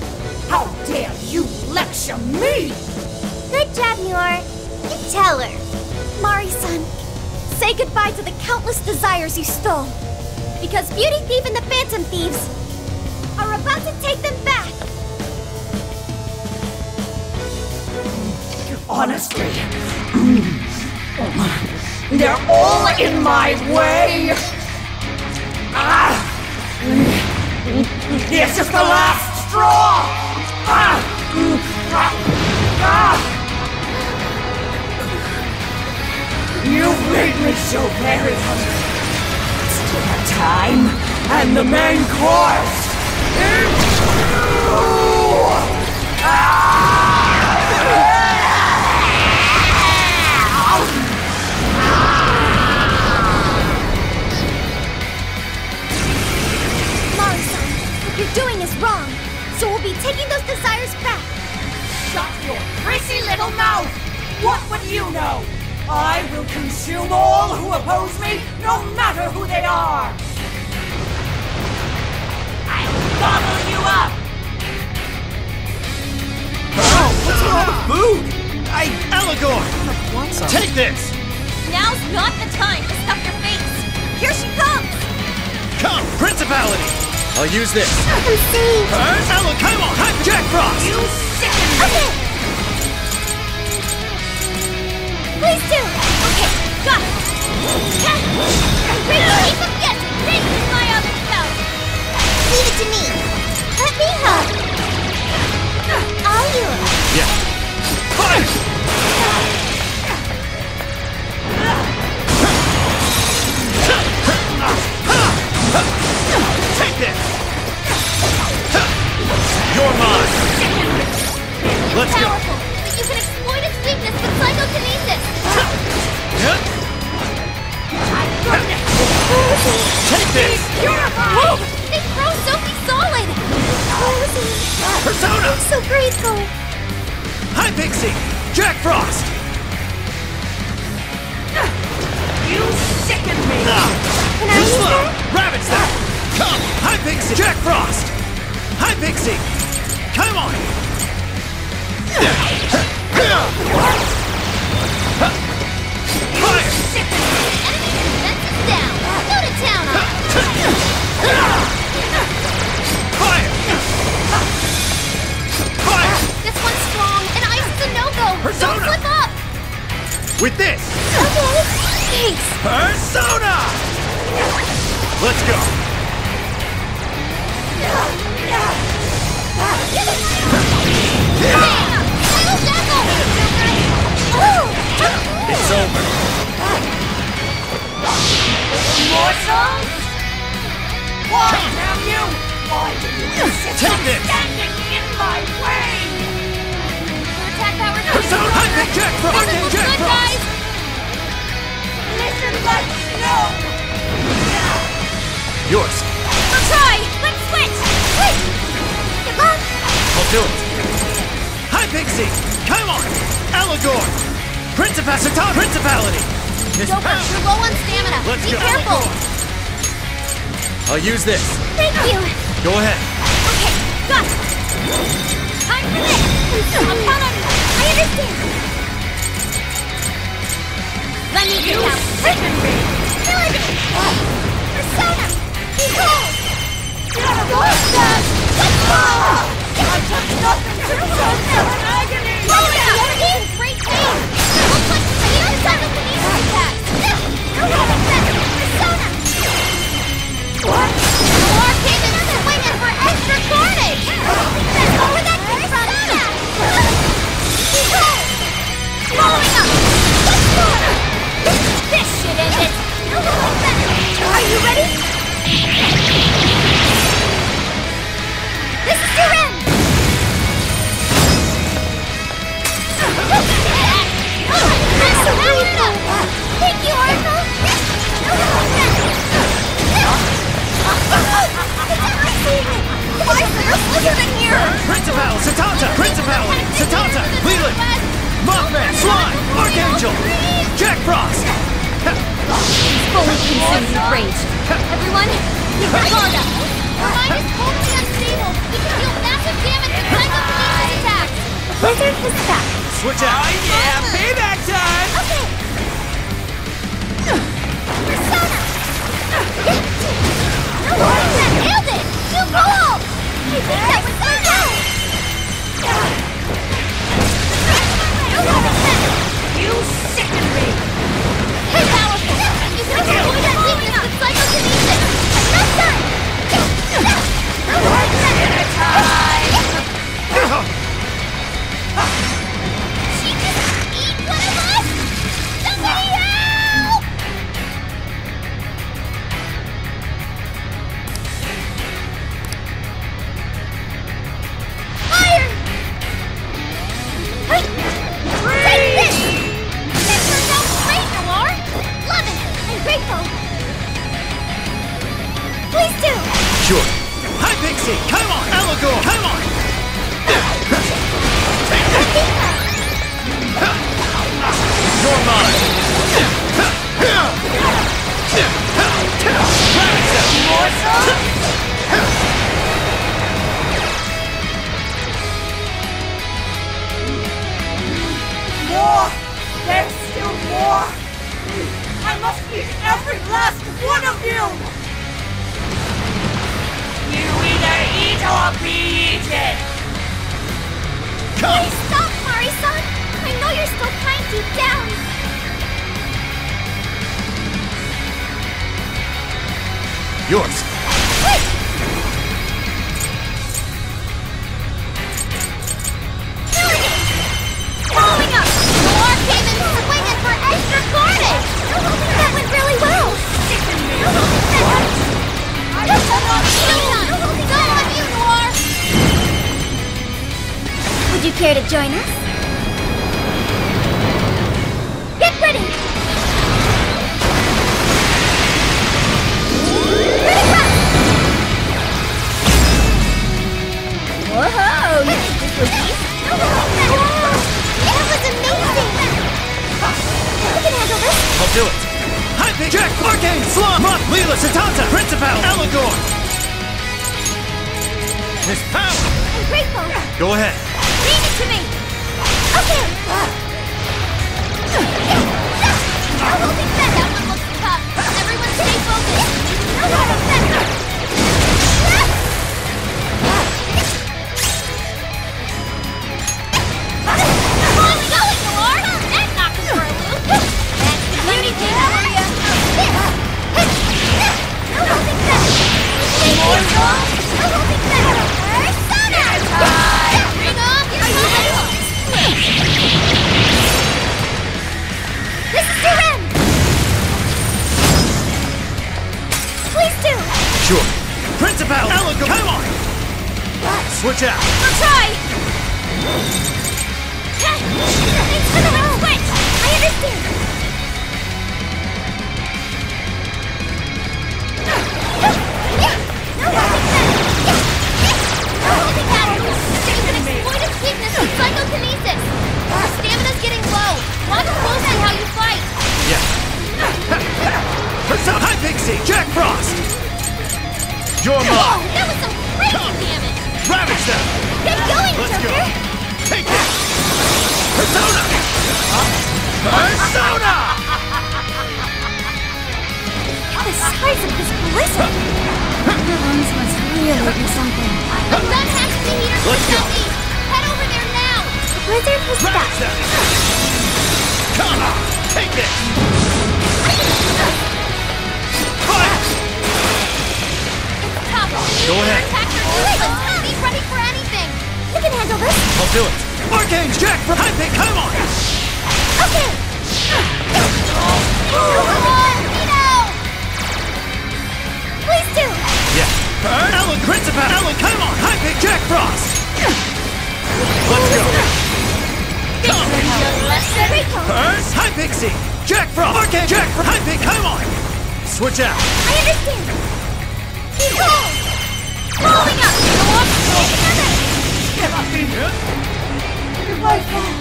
How dare you lecture me! Good job, Muir. You tell her. Mari-san, say goodbye to the countless desires you stole. Because Beauty Thief and the Phantom Thieves are about to take them back. Honestly, they're all in my way! This is the last straw! You've made me so very hungry. Still have time, and the main course is Mari-san, what you're doing is wrong, so we'll be taking those desires back. Shut your prissy little mouth! What would you know? I will consume all who oppose me, no matter who they are! I'll gobble you up! Oh, what's with all the food? Allegor! Take this! Now's not the time to stuff your face! Here she comes! Come, Principality! I'll use this. I'm saved! Come on! Jack Frost! You sicken me! Okay! Please do! Okay, got it! Keep them guessing! This is my other self! Leave it to me! Let me help! I'll use it! Yeah. Fire! Take this! You're mine! Let's go! Powerful, but you can exploit its weakness with psychokinesis! Take this! Whoa! They throw Sophie solid! Persona! I'm so grateful! Hi, Pixie! Jack Frost! You sicken me! Can I use that? Rabbit's that! Come! Hi, Pixie! Jack Frost! Hi, Pixie! Come on! Fire! Enemy defenses down! Go to town on it! Fire! Fire! This one's strong, and ice is a no-go! Persona! Don't slip up! With this! Okay, thanks! Persona! Let's go! It's over. Morsels? Why, damn you? Why do you insist Take on this. standing in my way? Your attack power is Persona! Jack Frost! Doesn't look Jack good, Frost! guys! Yours. I'll try! Let's switch! Wait! Good luck! I'll do it. Hi, Pixie! Come on! Allegor! Principality! His Joker, power. you're low on stamina. Let's Be go. careful! I'll use this. Thank you! Go ahead. Okay, got it! Time for this! I'll count on you! I understand! Let me get out! Melody! Persona! Behold! What's that? Let's go! I took nothing to agony! Oh, yeah! Great name! Looks like the inside of the music attack! Persona! What? War came in swinging for extra carnage! Where that came from? Behold! Following up! Let's go! This should end it! Are you ready? This is your end! Thank you, Oracle! Why is there a blizzard in here? Principal! Satanta! Leland! Mothman! Slime! Archangel! Jack Frost! Fully consumed with rage. Everyone, keep your guard up. Your mind is totally unstable. You can deal massive damage and psychokinesis attacks. Blizzard is back. Switch out! Oh yeah, payback time! Okay. Persona! Nailed it! Too cool! I think that was You sicken me! Hey, powerful! You can avoid that weakness with psychokinesis! Enough time! She just eat one of us? Somebody help! Fire! Hey! Take this! That turned out great, Noir! Love it! I'm grateful! Please do! Sure. Hi, Pixie! Come on! Allegor! Come on! You're mine! More! There's still more! I must eat every last one of you! You either eat or be eaten! Please stop, Mari-san! I know you're still kind deep down! Yours! Wait! Following up! Noir came in swinging for extra carnage! That went really well! Go on you, Noir! Would you care to join us? Get ready! Whoa! You think this was easy? That was amazing! We can handle this! I'll do it! Hi, Pixie! Jack! Arcane! Slum! Moth! Leela! Satanta! Principal! Allegor! His power! I'm grateful! Go ahead! Leave it to me! Okay! I will be fed. That one looks tough. Everyone stay focused! Going, Noir! That knocked us for a loop! That's the beauty thing for you! This is your end! Please do! Sure. Principal! Allegor! Come on! Switch out! I'll try! It's for the switch! I understand! size of this blizzard! Your lungs must really be something. I'm done Hannspree heaters to Let's go. southeast. Head over there now. The blizzard has stopped. Come on, take this! Tough. Go ahead. Be ready for anything. You can handle this. I'll do it. Arcane Jack from Hype, come on! Okay. Please do. Yeah. Burn, Alan, Principal, Alan, come on! Hype, Jack Frost! Let's go! Come! Burn, Hype, Pixie! Jack Frost! Arcane Jack from Hype, come on! Switch out! I understand. Keep going. Rolling up. Go up. Together. Cannot be here. My God.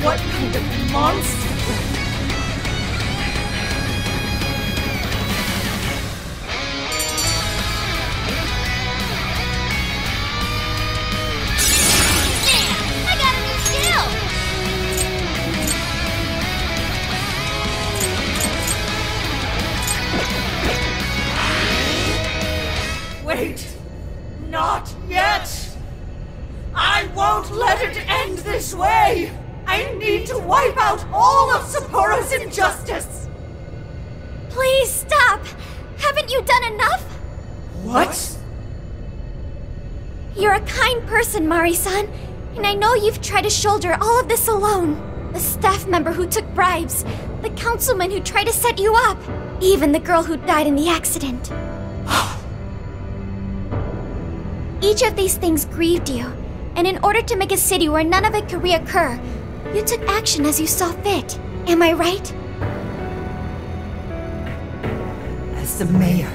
What kind of monster? I got a new skill. Wait. Not yet. I won't let it end this way. I need to wipe out all of Sapporo's injustice. Please stop. Haven't you done enough? What? You're a kind person, Mari-san, and I know you've tried to shoulder all of this alone. The staff member who took bribes, the councilman who tried to set you up, even the girl who died in the accident. Each of these things grieved you, and in order to make a city where none of it could reoccur, you took action as you saw fit. Am I right? As the mayor,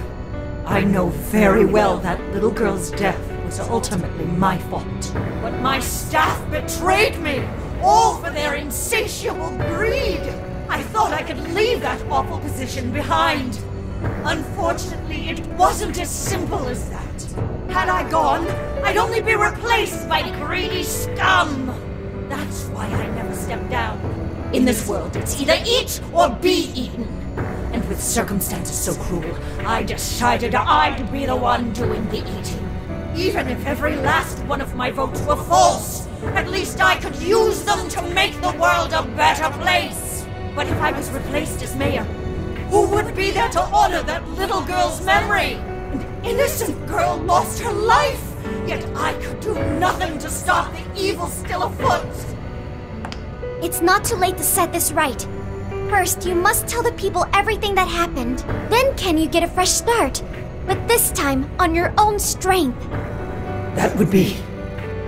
I know very well that little girl's death was ultimately my fault. But my staff betrayed me, all for their insatiable greed. I thought I could leave that awful position behind. Unfortunately, it wasn't as simple as that. Had I gone, I'd only be replaced by greedy scum. That's why I never stepped down. In this world, it's either eat or be eaten. And with circumstances so cruel, I decided I'd be the one doing the eating. Even if every last one of my votes were false, at least I could use them to make the world a better place. But if I was replaced as mayor, who would be there to honor that little girl's memory? An innocent girl lost her life, yet I could do nothing to stop the evil still afoot. It's not too late to set this right. First, you must tell the people everything that happened. Then can you get a fresh start? But this time, on your own strength. That would be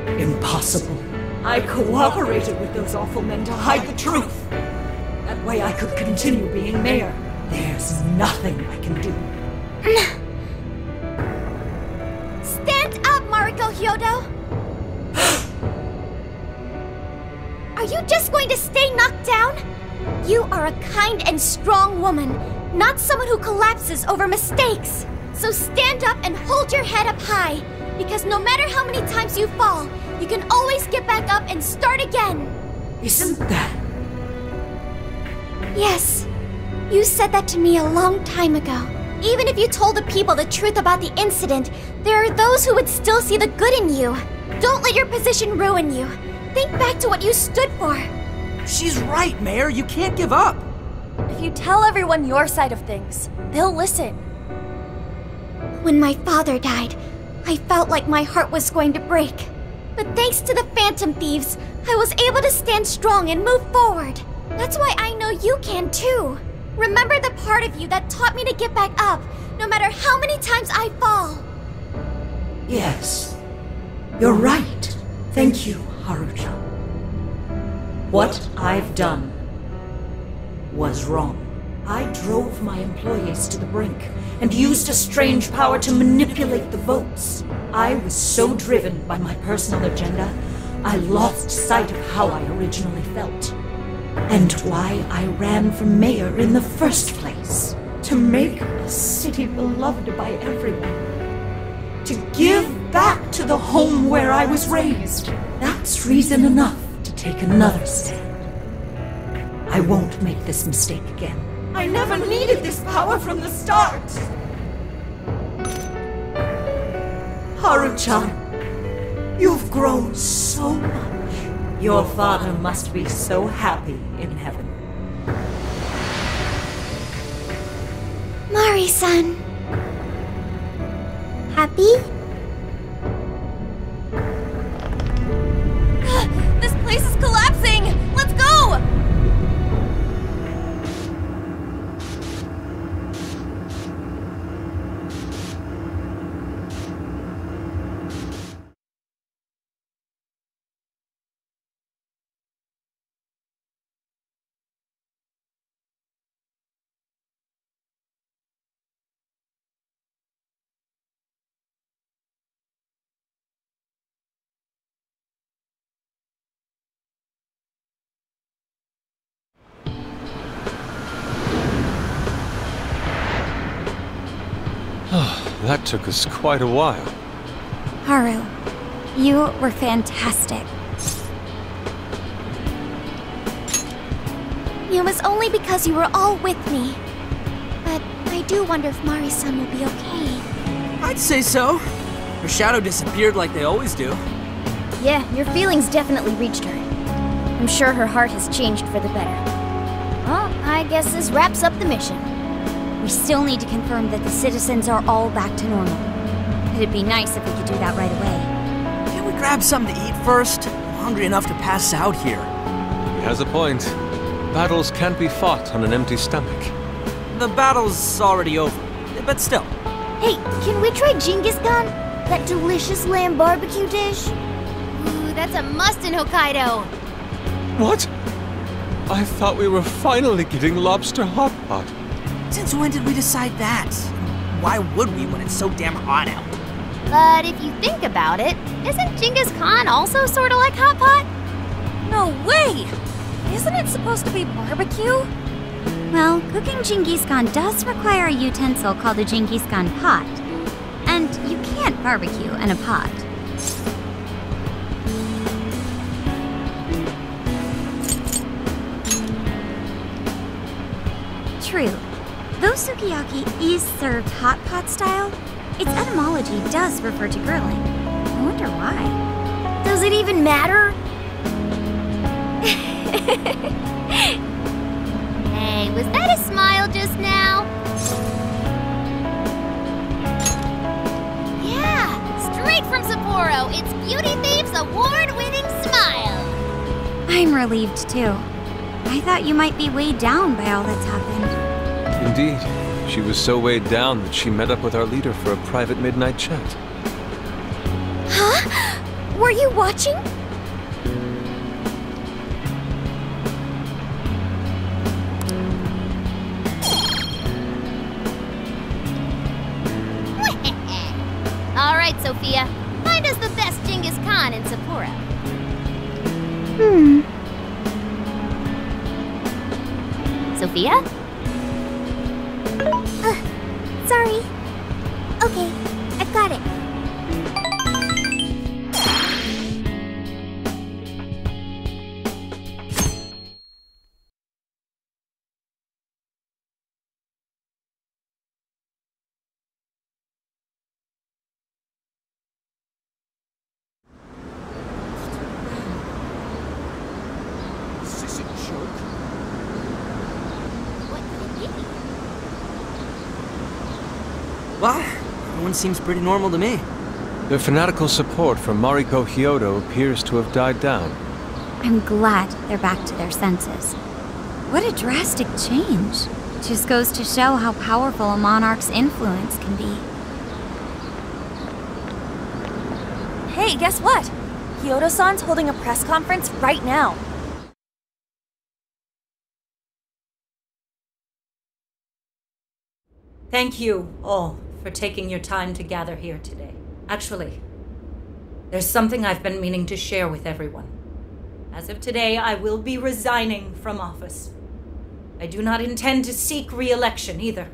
impossible. I cooperated with those awful men to hide the truth. That way I could continue being mayor. There's nothing I can do. Stand up, Mariko Hyodo! Are you just going to stay knocked down? You are a kind and strong woman, not someone who collapses over mistakes. So stand up and hold your head up high, because no matter how many times you fall, you can always get back up and start again. Isn't that... Yes. You said that to me a long time ago. Even if you told the people the truth about the incident, there are those who would still see the good in you. Don't let your position ruin you. Think back to what you stood for. She's right, Mayor. You can't give up. If you tell everyone your side of things, they'll listen. When my father died, I felt like my heart was going to break. But thanks to the Phantom Thieves, I was able to stand strong and move forward. That's why I know you can too. Remember the part of you that taught me to get back up, no matter how many times I fall. Yes. You're right. Thank you, Haruka. What I've done was wrong. I drove my employees to the brink and used a strange power to manipulate the votes. I was so driven by my personal agenda, I lost sight of how I originally felt. And why I ran for mayor in the first place. To make a city beloved by everyone. To give back to the home where I was raised. That's reason enough to take another stand. I won't make this mistake again. I never needed this power from the start. Haru-chan, you've grown so much. Your father must be so happy in heaven. Mari-san. Happy? This place is collapsing! Let's go! That took us quite a while. Haru, you were fantastic. It was only because you were all with me. But I do wonder if Mari-san will be okay. I'd say so. Her shadow disappeared like they always do. Yeah, your feelings definitely reached her. I'm sure her heart has changed for the better. Well, I guess this wraps up the mission. We still need to confirm that the citizens are all back to normal. It'd be nice if we could do that right away. Can't we grab something to eat first? I'm hungry enough to pass out here. He has a point. Battles can't be fought on an empty stomach. The battle's already over, but still. Hey, can we try Genghis Khan? That delicious lamb barbecue dish? Ooh, that's a must in Hokkaido. What? I thought we were finally getting lobster hot pot. Since when did we decide that? Why would we when it's so damn hot out? But if you think about it, isn't Genghis Khan also sort of like hot pot? No way! Isn't it supposed to be barbecue? Well, cooking Genghis Khan does require a utensil called a Genghis Khan pot. And you can't barbecue in a pot. True. Though sukiyaki is served hot pot style, its etymology does refer to grilling. I wonder why. Does it even matter? Hey, was that a smile just now? Yeah, straight from Sapporo, it's Beauty Thief's award-winning smile. I'm relieved too. I thought you might be weighed down by all that's happened. Indeed. She was so weighed down that she met up with our leader for a private midnight chat. Huh? Were you watching? All right, Sophia. Find us the best Genghis Khan in Sapporo. Sophia? Sorry. Okay, I've got it. Is this a joke? What could it be? Well, everyone seems pretty normal to me. Their fanatical support for Mariko Hyodo appears to have died down. I'm glad they're back to their senses. What a drastic change. Just goes to show how powerful a monarch's influence can be. Hey, guess what? Hyodo-san's holding a press conference right now. Thank you all for taking your time to gather here today. Actually, there's something I've been meaning to share with everyone. As of today, I will be resigning from office. I do not intend to seek re-election either.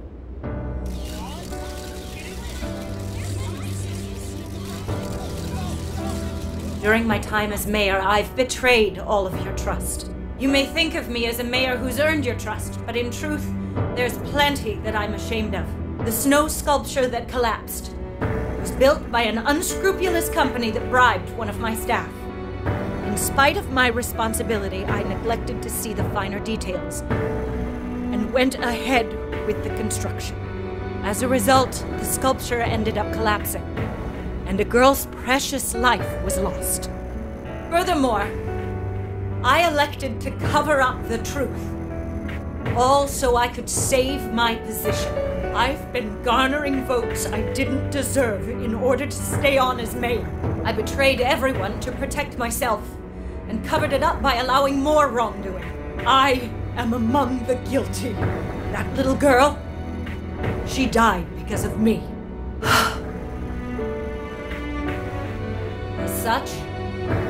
During my time as mayor, I've betrayed all of your trust. You may think of me as a mayor who's earned your trust, but in truth, there's plenty that I'm ashamed of. The snow sculpture that collapsed. was built by an unscrupulous company that bribed one of my staff. In spite of my responsibility, I neglected to see the finer details and went ahead with the construction. As a result, the sculpture ended up collapsing, and a girl's precious life was lost. Furthermore, I elected to cover up the truth, all so I could save my position. I've been garnering votes I didn't deserve in order to stay on as mayor. I betrayed everyone to protect myself, and covered it up by allowing more wrongdoing. I am among the guilty. That little girl, she died because of me. As such,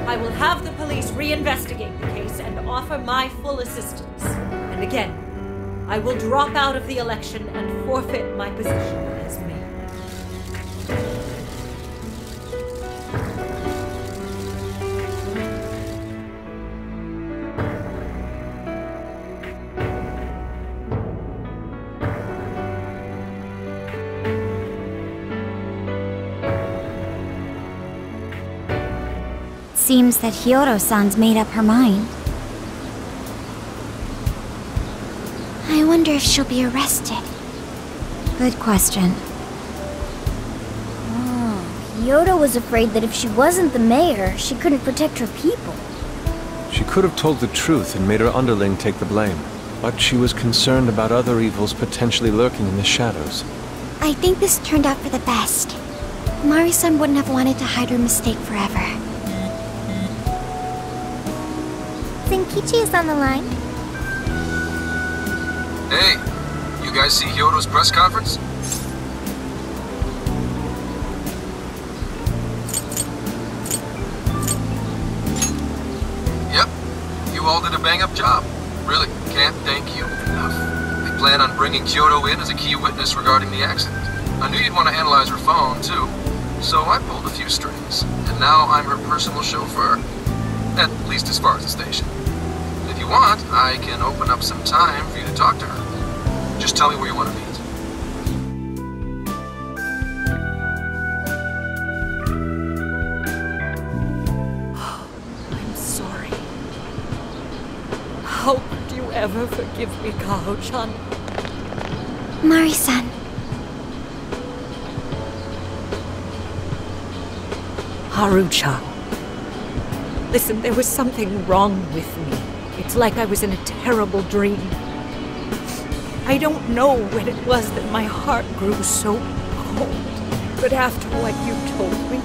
I will have the police reinvestigate the case and offer my full assistance. And again, I will drop out of the election and forfeit my position as mayor. Seems that Hiyoro-san's made up her mind. I wonder if she'll be arrested. Good question. Hiyoro was afraid that if she wasn't the mayor, she couldn't protect her people. She could have told the truth and made her underling take the blame. But she was concerned about other evils potentially lurking in the shadows. I think this turned out for the best. Mari-san wouldn't have wanted to hide her mistake forever. Zenkichi is on the line. Hey, you guys see Hiyoro's press conference? Yep, you all did a bang-up job. Really, can't thank you enough. They plan on bringing Kyoto in as a key witness regarding the accident. I knew you'd want to analyze her phone, too, so I pulled a few strings. And now I'm her personal chauffeur. At least as far as the station. If you want, I can open up some time for you to talk to her. Just tell me where you want to meet. I'm sorry. How could you ever forgive me, Kaho-chan? Mari-san. Haru-chan. Listen, there was something wrong with me. It's like I was in a terrible dream. I don't know when it was that my heart grew so cold. But after what you told me,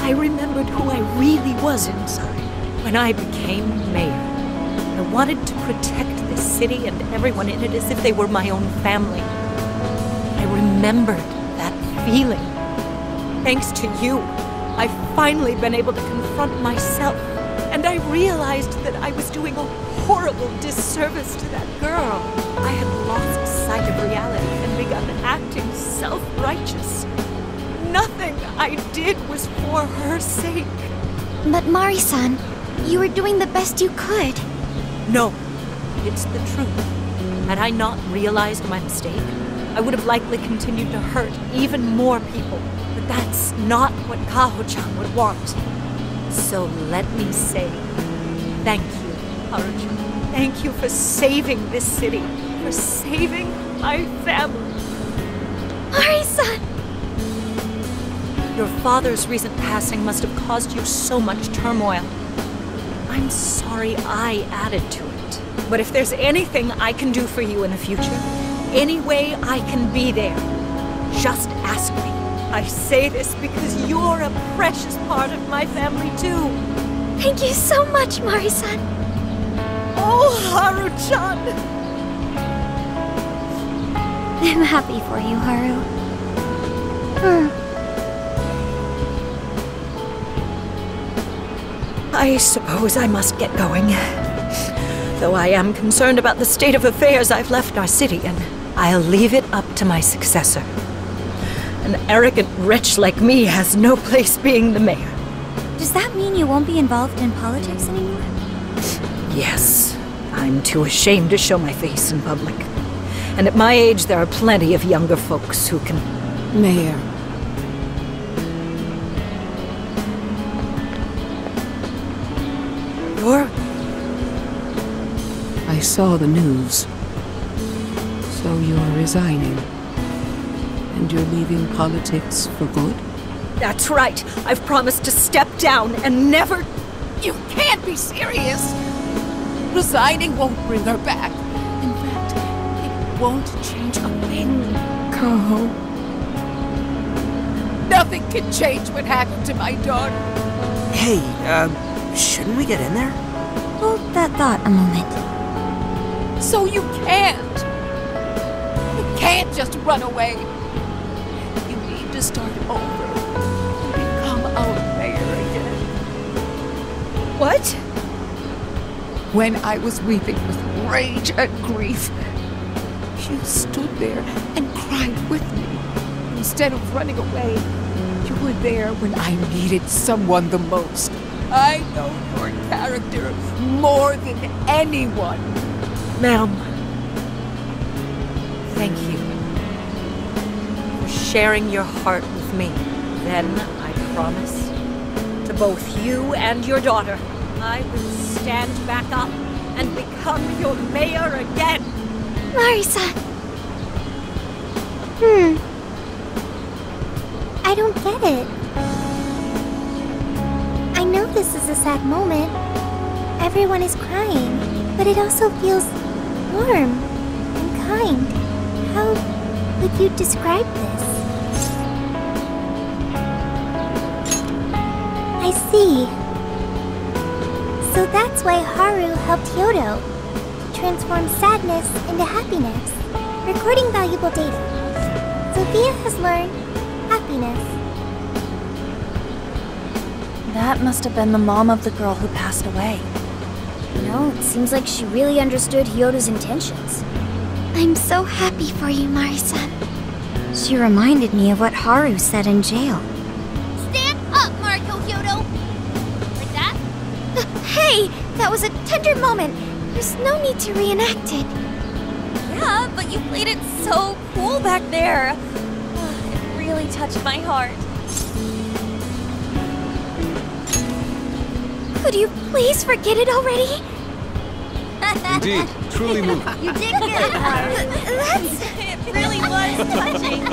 I remembered who I really was inside. When I became mayor, I wanted to protect this city and everyone in it as if they were my own family. I remembered that feeling. Thanks to you, I've finally been able to confront myself, and I realized that I was doing a horrible disservice to that girl. I had lost sight of reality and begun acting self-righteous. Nothing I did was for her sake. But Mari-san, you were doing the best you could. No, it's the truth. Had I not realized my mistake, I would have likely continued to hurt even more people. But that's not what Kaho-chan would want. So let me say, thank you, Haru-chan. Thank you for saving this city, for saving my family. Mari-san! Your father's recent passing must have caused you so much turmoil. I'm sorry I added to it. But if there's anything I can do for you in the future, any way I can be there, just ask me. I say this because you're a precious part of my family, too. Thank you so much, Mari-san. Oh, Haru-chan! I'm happy for you, Haru. I suppose I must get going. Though I am concerned about the state of affairs, I've left our city, and I'll leave it up to my successor. An arrogant wretch like me has no place being the mayor. Does that mean you won't be involved in politics anymore? Yes. I'm too ashamed to show my face in public. And at my age, there are plenty of younger folks who can... Mayor, I saw the news. So you're resigning. And you're leaving politics for good? That's right. I've promised to step down and never... You can't be serious! Resigning won't bring her back. In fact, it won't change a thing. Kaho. Nothing can change what happened to my daughter. Hey, shouldn't we get in there? Hold that thought a moment. So you can't! You can't just run away. You need to start over and become our mayor again. What? When I was weeping with rage and grief, you stood there and cried with me. Instead of running away, you were there when I needed someone the most. I know your character more than anyone. Ma'am, thank you for sharing your heart with me. Then I promise to both you and your daughter, I will stand back up and become your mayor again. Mari-san. I don't get it. I know this is a sad moment. Everyone is crying, but it also feels warm and kind. How would you describe this? I see. So that's why Haru helped Hyodo to transform sadness into happiness, recording valuable data. Sophia has learned happiness. That must have been the mom of the girl who passed away. You know, it seems like she really understood Hyodo's intentions. I'm so happy for you, Mari-san. She reminded me of what Haru said in jail. Stand up, Mariko Hyodo! Like that? Hey! That was a tender moment. There's no need to reenact it. Yeah, but you played it so cool back there. It really touched my heart. Could you please forget it already? Indeed, truly moving. You did good, Haru. It really was touching.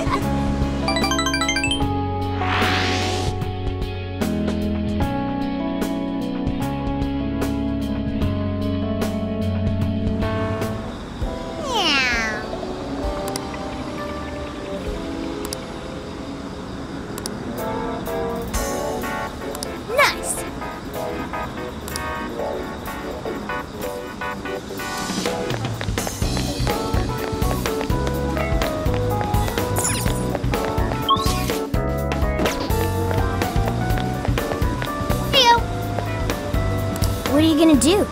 What are you gonna do?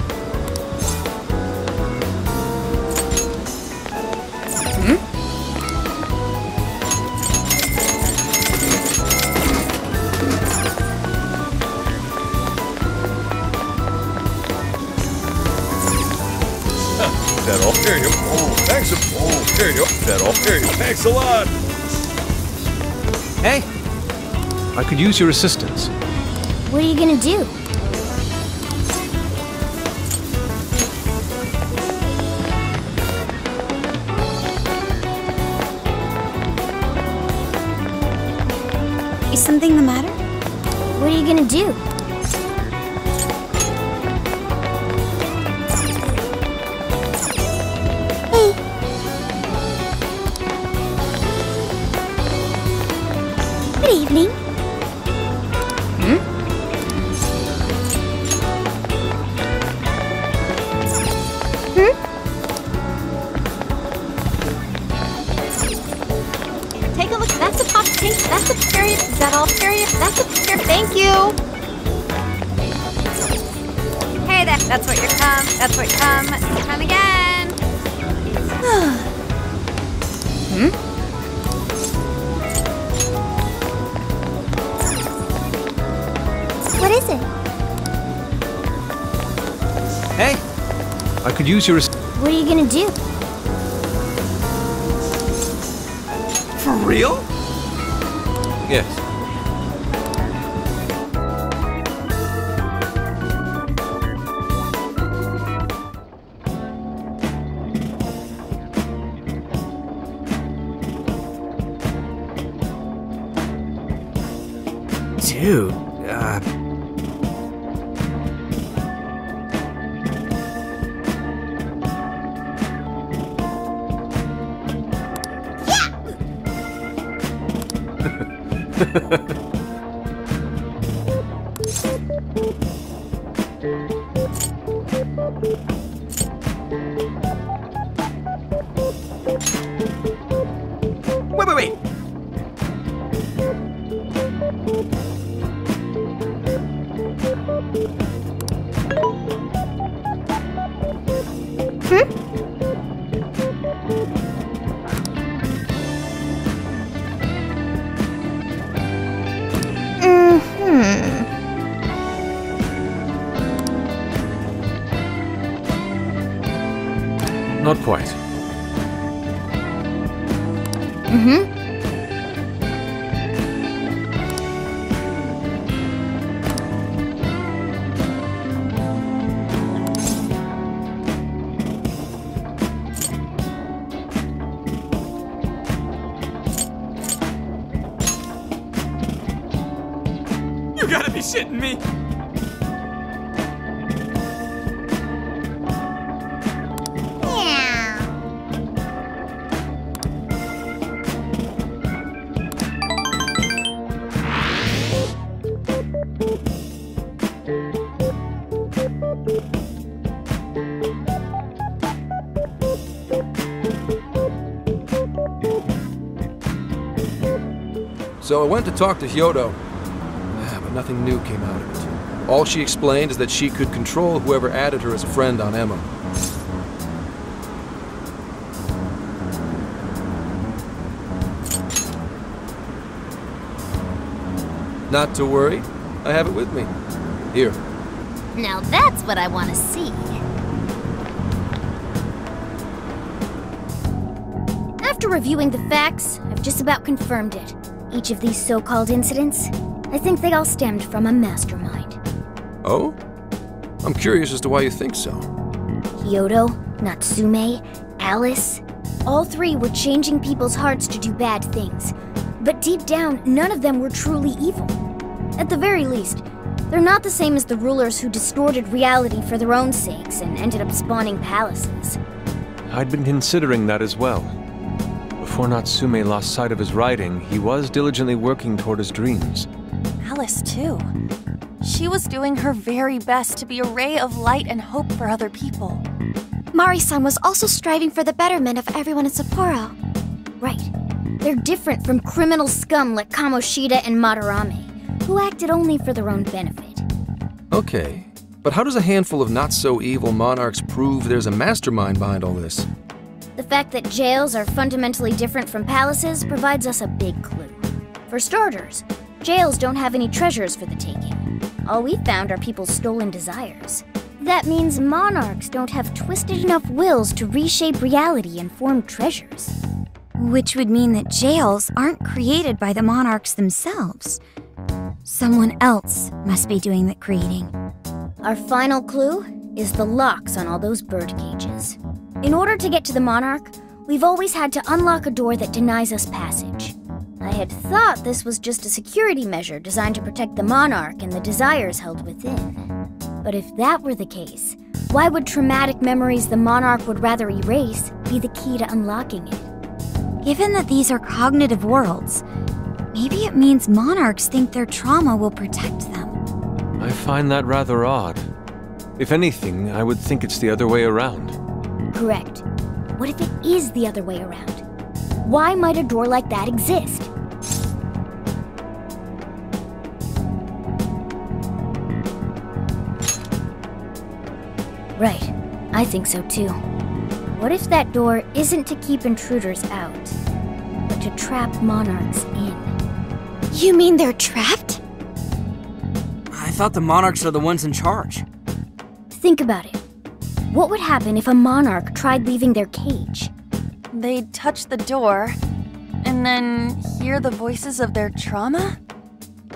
That'll hear you. Oh, thanks. Oh, hear you. That'll hear you. Thanks a lot. Hey, I could use your assistance. What are you gonna do? Is something the matter? What are you gonna do? Hey. Good evening. Take a look. That's a pop tank. That's a period. Is that all period? That's a period. Thank you. Hey, that's what you come. That's what you come. Come again. What is it? Hey, I could use your What are you gonna do? For real? Yes. Dude, Wait. Not quite. You gotta be shitting me! So I went to talk to Hyodo, but nothing new came out of it. All she explained is that she could control whoever added her as a friend on Emma. Not to worry, I have it with me. Here. Now that's what I want to see. After reviewing the facts, I've just about confirmed it. Each of these so-called incidents, I think they all stemmed from a mastermind. Oh? I'm curious as to why you think so. Hyodo, Natsume, Alice, all three were changing people's hearts to do bad things. But deep down, none of them were truly evil. At the very least, they're not the same as the rulers who distorted reality for their own sakes and ended up spawning palaces. I'd been considering that as well. Before Natsume lost sight of his writing, he was diligently working toward his dreams. Alice, too. She was doing her very best to be a ray of light and hope for other people. Mari-san was also striving for the betterment of everyone in Sapporo. Right. They're different from criminal scum like Kamoshida and Madarame, who acted only for their own benefit. Okay, but how does a handful of not-so-evil monarchs prove there's a mastermind behind all this? The fact that jails are fundamentally different from palaces provides us a big clue. For starters, jails don't have any treasures for the taking. All we found are people's stolen desires. That means monarchs don't have twisted enough wills to reshape reality and form treasures. Which would mean that jails aren't created by the monarchs themselves. Someone else must be doing the creating. Our final clue is the locks on all those bird cages. In order to get to the monarch, we've always had to unlock a door that denies us passage. I had thought this was just a security measure designed to protect the monarch and the desires held within. But if that were the case, why would traumatic memories the monarch would rather erase be the key to unlocking it? Given that these are cognitive worlds, maybe it means monarchs think their trauma will protect them. I find that rather odd. If anything, I would think it's the other way around. Correct. What if it is the other way around? Why might a door like that exist? Right. I think so too. What if that door isn't to keep intruders out, but to trap monarchs in? You mean they're trapped? I thought the monarchs are the ones in charge. Think about it. What would happen if a monarch tried leaving their cage? They'd touch the door, and then hear the voices of their trauma?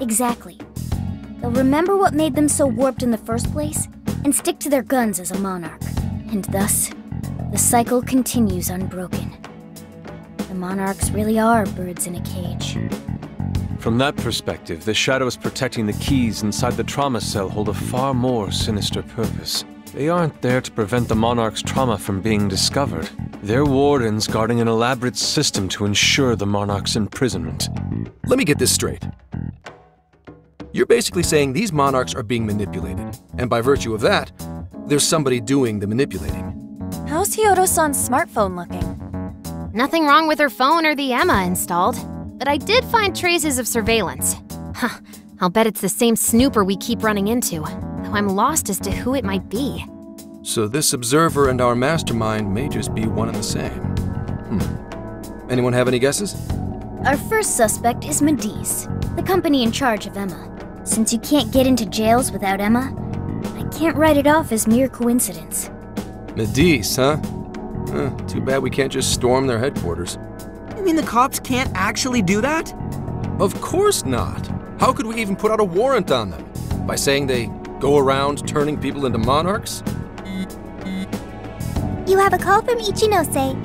Exactly. They'll remember what made them so warped in the first place, and stick to their guns as a monarch. And thus, the cycle continues unbroken. The monarchs really are birds in a cage. From that perspective, the shadows protecting the keys inside the trauma cell hold a far more sinister purpose. They aren't there to prevent the Monarch's trauma from being discovered. They're wardens guarding an elaborate system to ensure the Monarch's imprisonment. Let me get this straight. You're basically saying these Monarchs are being manipulated, and by virtue of that, there's somebody doing the manipulating. How's Hyodo-san's smartphone looking? Nothing wrong with her phone or the Emma installed, but I did find traces of surveillance. Huh, I'll bet it's the same snooper we keep running into, though I'm lost as to who it might be. So this observer and our mastermind may just be one and the same. Anyone have any guesses? Our first suspect is Medice, the company in charge of Emma. Since you can't get into jails without Emma, I can't write it off as mere coincidence. Medice, huh? Too bad we can't just storm their headquarters. You mean the cops can't actually do that? Of course not. How could we even put out a warrant on them? By saying they go around turning people into monarchs? You have a call from Ichinose.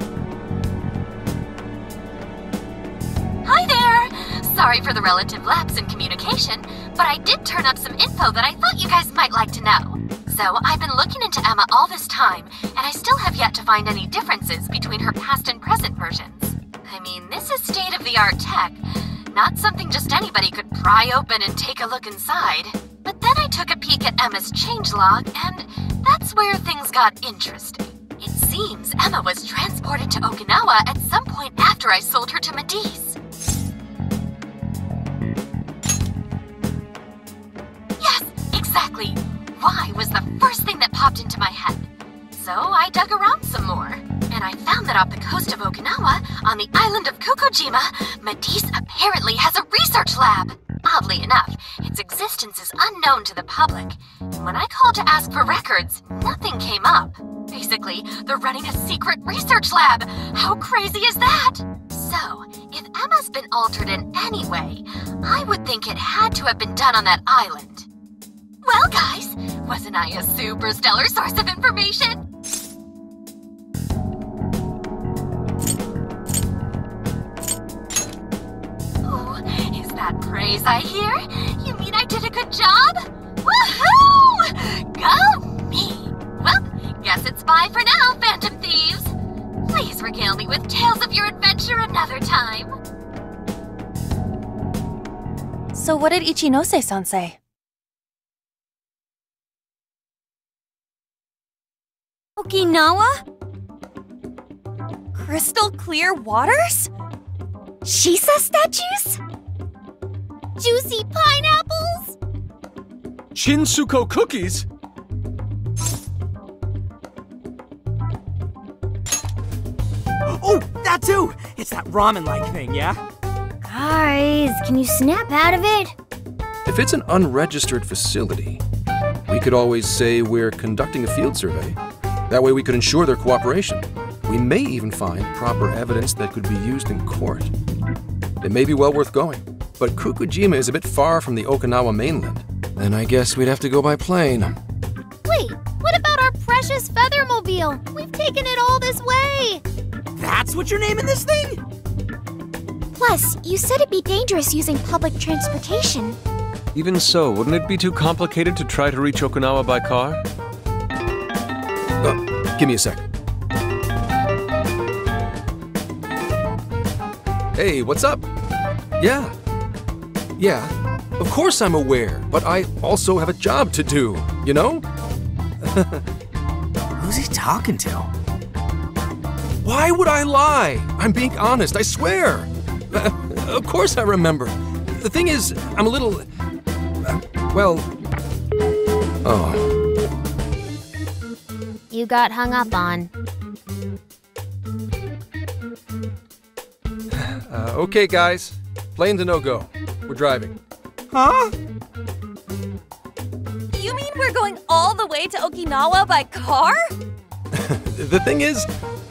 Hi there! Sorry for the relative lapse in communication, but I did turn up some info that I thought you guys might like to know. So I've been looking into Emma all this time, and I still have yet to find any differences between her past and present versions. I mean, this is state-of-the-art tech, not something just anybody could pry open and take a look inside. But then I took a peek at Emma's changelog, and that's where things got interesting. It seems Emma was transported to Okinawa at some point after I sold her to Medice. Yes, exactly. Why was the first thing that popped into my head. So I dug around some more, and I found that off the coast of Okinawa, on the island of Kokojima, Medice apparently has a research lab. Oddly enough, its existence is unknown to the public. And when I called to ask for records, nothing came up. Basically, they're running a secret research lab. How crazy is that? So, if Emma's been altered in any way, I would think it had to have been done on that island. Well, guys, wasn't I a super stellar source of information? Oh, is that praise I hear? You mean I did a good job? Woohoo! Go me! Well, guess it's bye for now, Phantom Thieves. Please regale me with tales of your adventure another time. So what did Ichinose-san say? Okinawa? Crystal clear waters? Shisa statues? Juicy pineapples? Shinsuko cookies? Oh, that too! It's that ramen-like thing, yeah? Guys, can you snap out of it? If it's an unregistered facility, we could always say we're conducting a field survey. That way we could ensure their cooperation. We may even find proper evidence that could be used in court. It may be well worth going, but Kokojima is a bit far from the Okinawa mainland. Then I guess we'd have to go by plane. Wait, what about our precious Feathermobile? We've taken it all this way! That's what you're naming this thing? Plus, you said it'd be dangerous using public transportation. Even so, wouldn't it be too complicated to try to reach Okinawa by car? Give me a sec. Hey, what's up? Yeah, of course I'm aware, but I also have a job to do, you know? Who's he talking to? Why would I lie? I'm being honest, I swear. Of course I remember. The thing is, I'm a little... You got hung up on. Okay, guys. Plane's a no-go. We're driving. Huh? You mean we're going all the way to Okinawa by car? The thing is,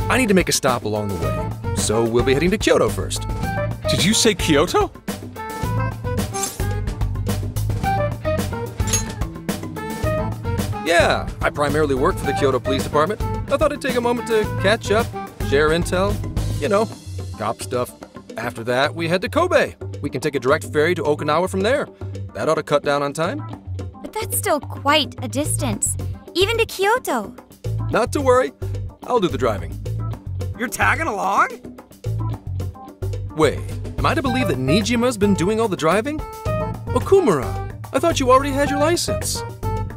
I need to make a stop along the way. So we'll be heading to Kyoto first. Did you say Kyoto? Yeah, I primarily work for the Kyoto Police Department. I thought I'd take a moment to catch up, share intel, you know, cop stuff. After that, we head to Kobe. We can take a direct ferry to Okinawa from there. That ought to cut down on time. But that's still quite a distance, even to Kyoto. Not to worry. I'll do the driving. You're tagging along? Wait, am I to believe that Nijima's been doing all the driving? Okumura, I thought you already had your license.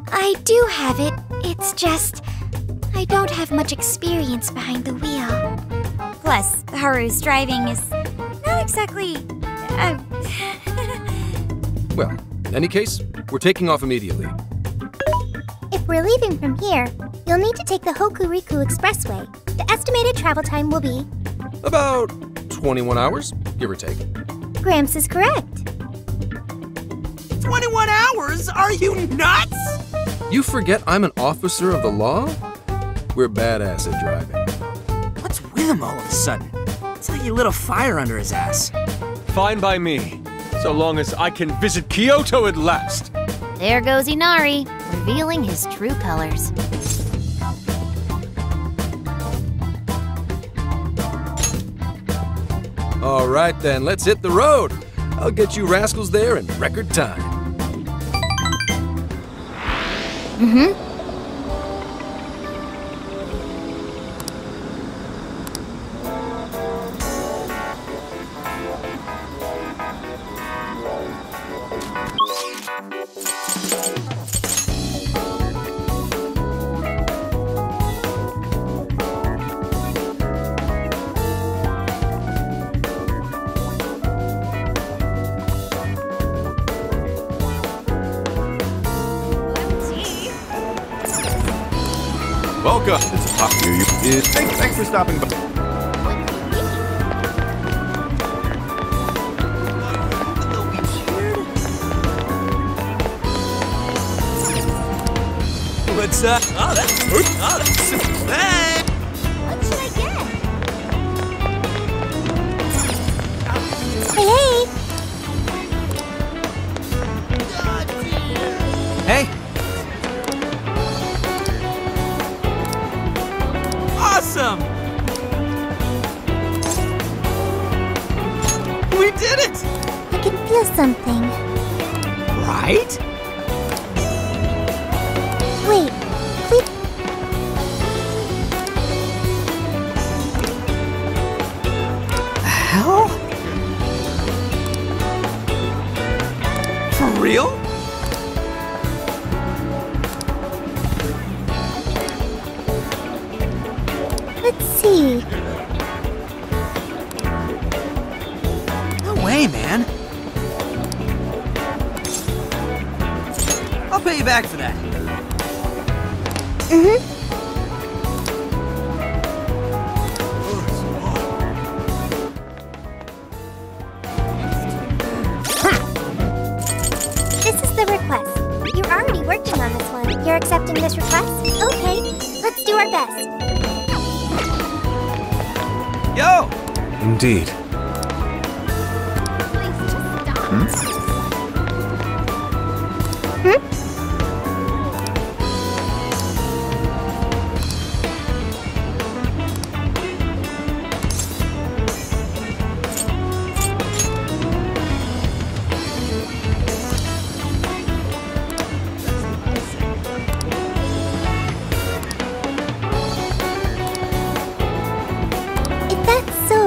I do have it. It's just, I don't have much experience behind the wheel. Plus, Haru's driving is not exactly... Well, in any case, we're taking off immediately. If we're leaving from here, you'll need to take the Hokuriku Expressway. The estimated travel time will be... About 21 hours, give or take. Gramps is correct. 21 hours? Are you nuts? You forget I'm an officer of the law? We're badass at driving. What's with him all of a sudden? It's like he lit a fire under his ass. Fine by me, so long as I can visit Kyoto at last. There goes Inari, revealing his true colors. All right then, let's hit the road. I'll get you rascals there in record time. Mm-hmm. Welcome. It's a talk to you. Thanks for stopping by. What's up? Oh, that's hey! What should I get? Hey, Hey! Awesome! We did it! I can feel something. Right? Wait, please. The hell? For real? Let's see. No way, man. I'll pay you back for that. Mm-hmm. This is the request. You're already working on this one. You're accepting this request? Okay, let's do our best. Yo! Indeed. If that's so...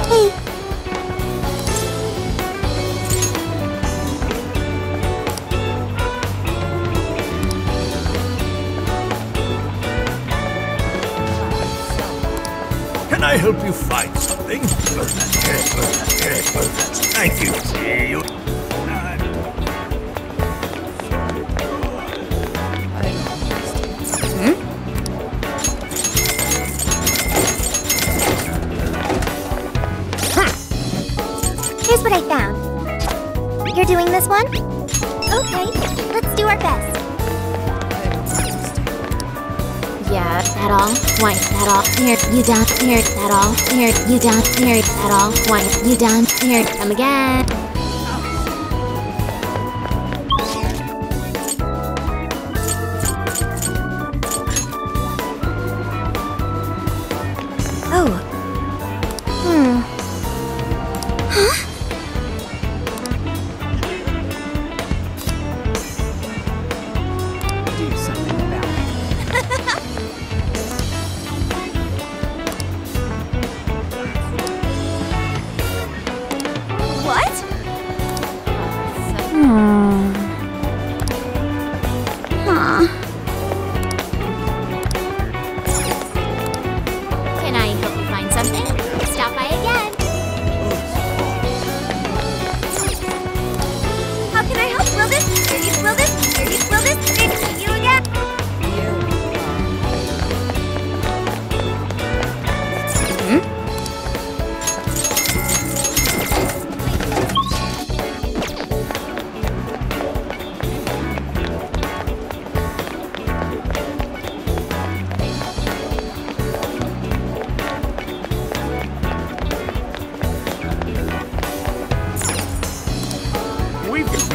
Hey. Can I help you find something? Thank you. See you. Here's what I found. You're doing this one? Okay, let's do our best. Yeah, that all. Why, that all. Here, you down. Here, that all. Here, you down. Here, that all. Why, you down. Here, come again.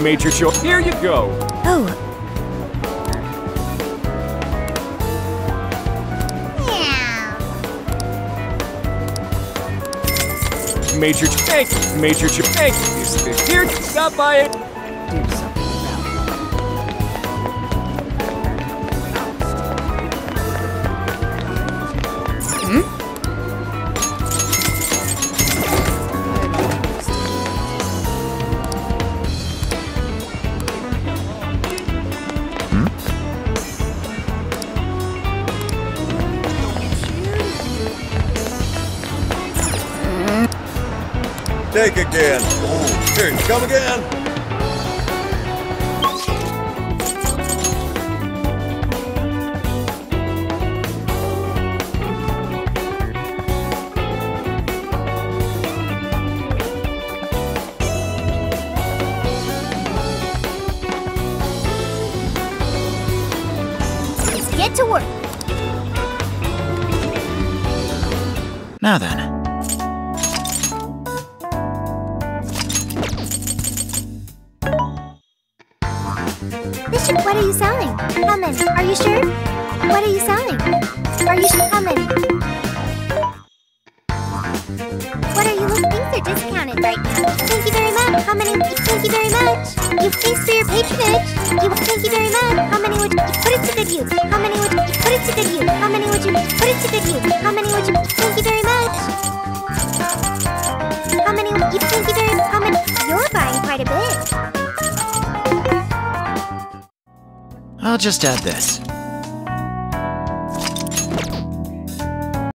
Major Show. Here you go. Oh. Major Tank. Major Tank. Here, stop by it. Do something Take again. Oh, here you come again. Let's get to work. Now then. What are you selling? Come in. Are you sure? What are you selling? Are you sure? Come in. What are you looking? Things are discounted right now. Thank you very much. How many? Thank you very much. You thanks for your patronage. Thank you very much. How many would you put it to good use? How many would you put it to good use? How many would you put it to good use? How many would you? Thank you very much. How many? Thank you very much. How many? You're buying quite a bit. I'll just add this.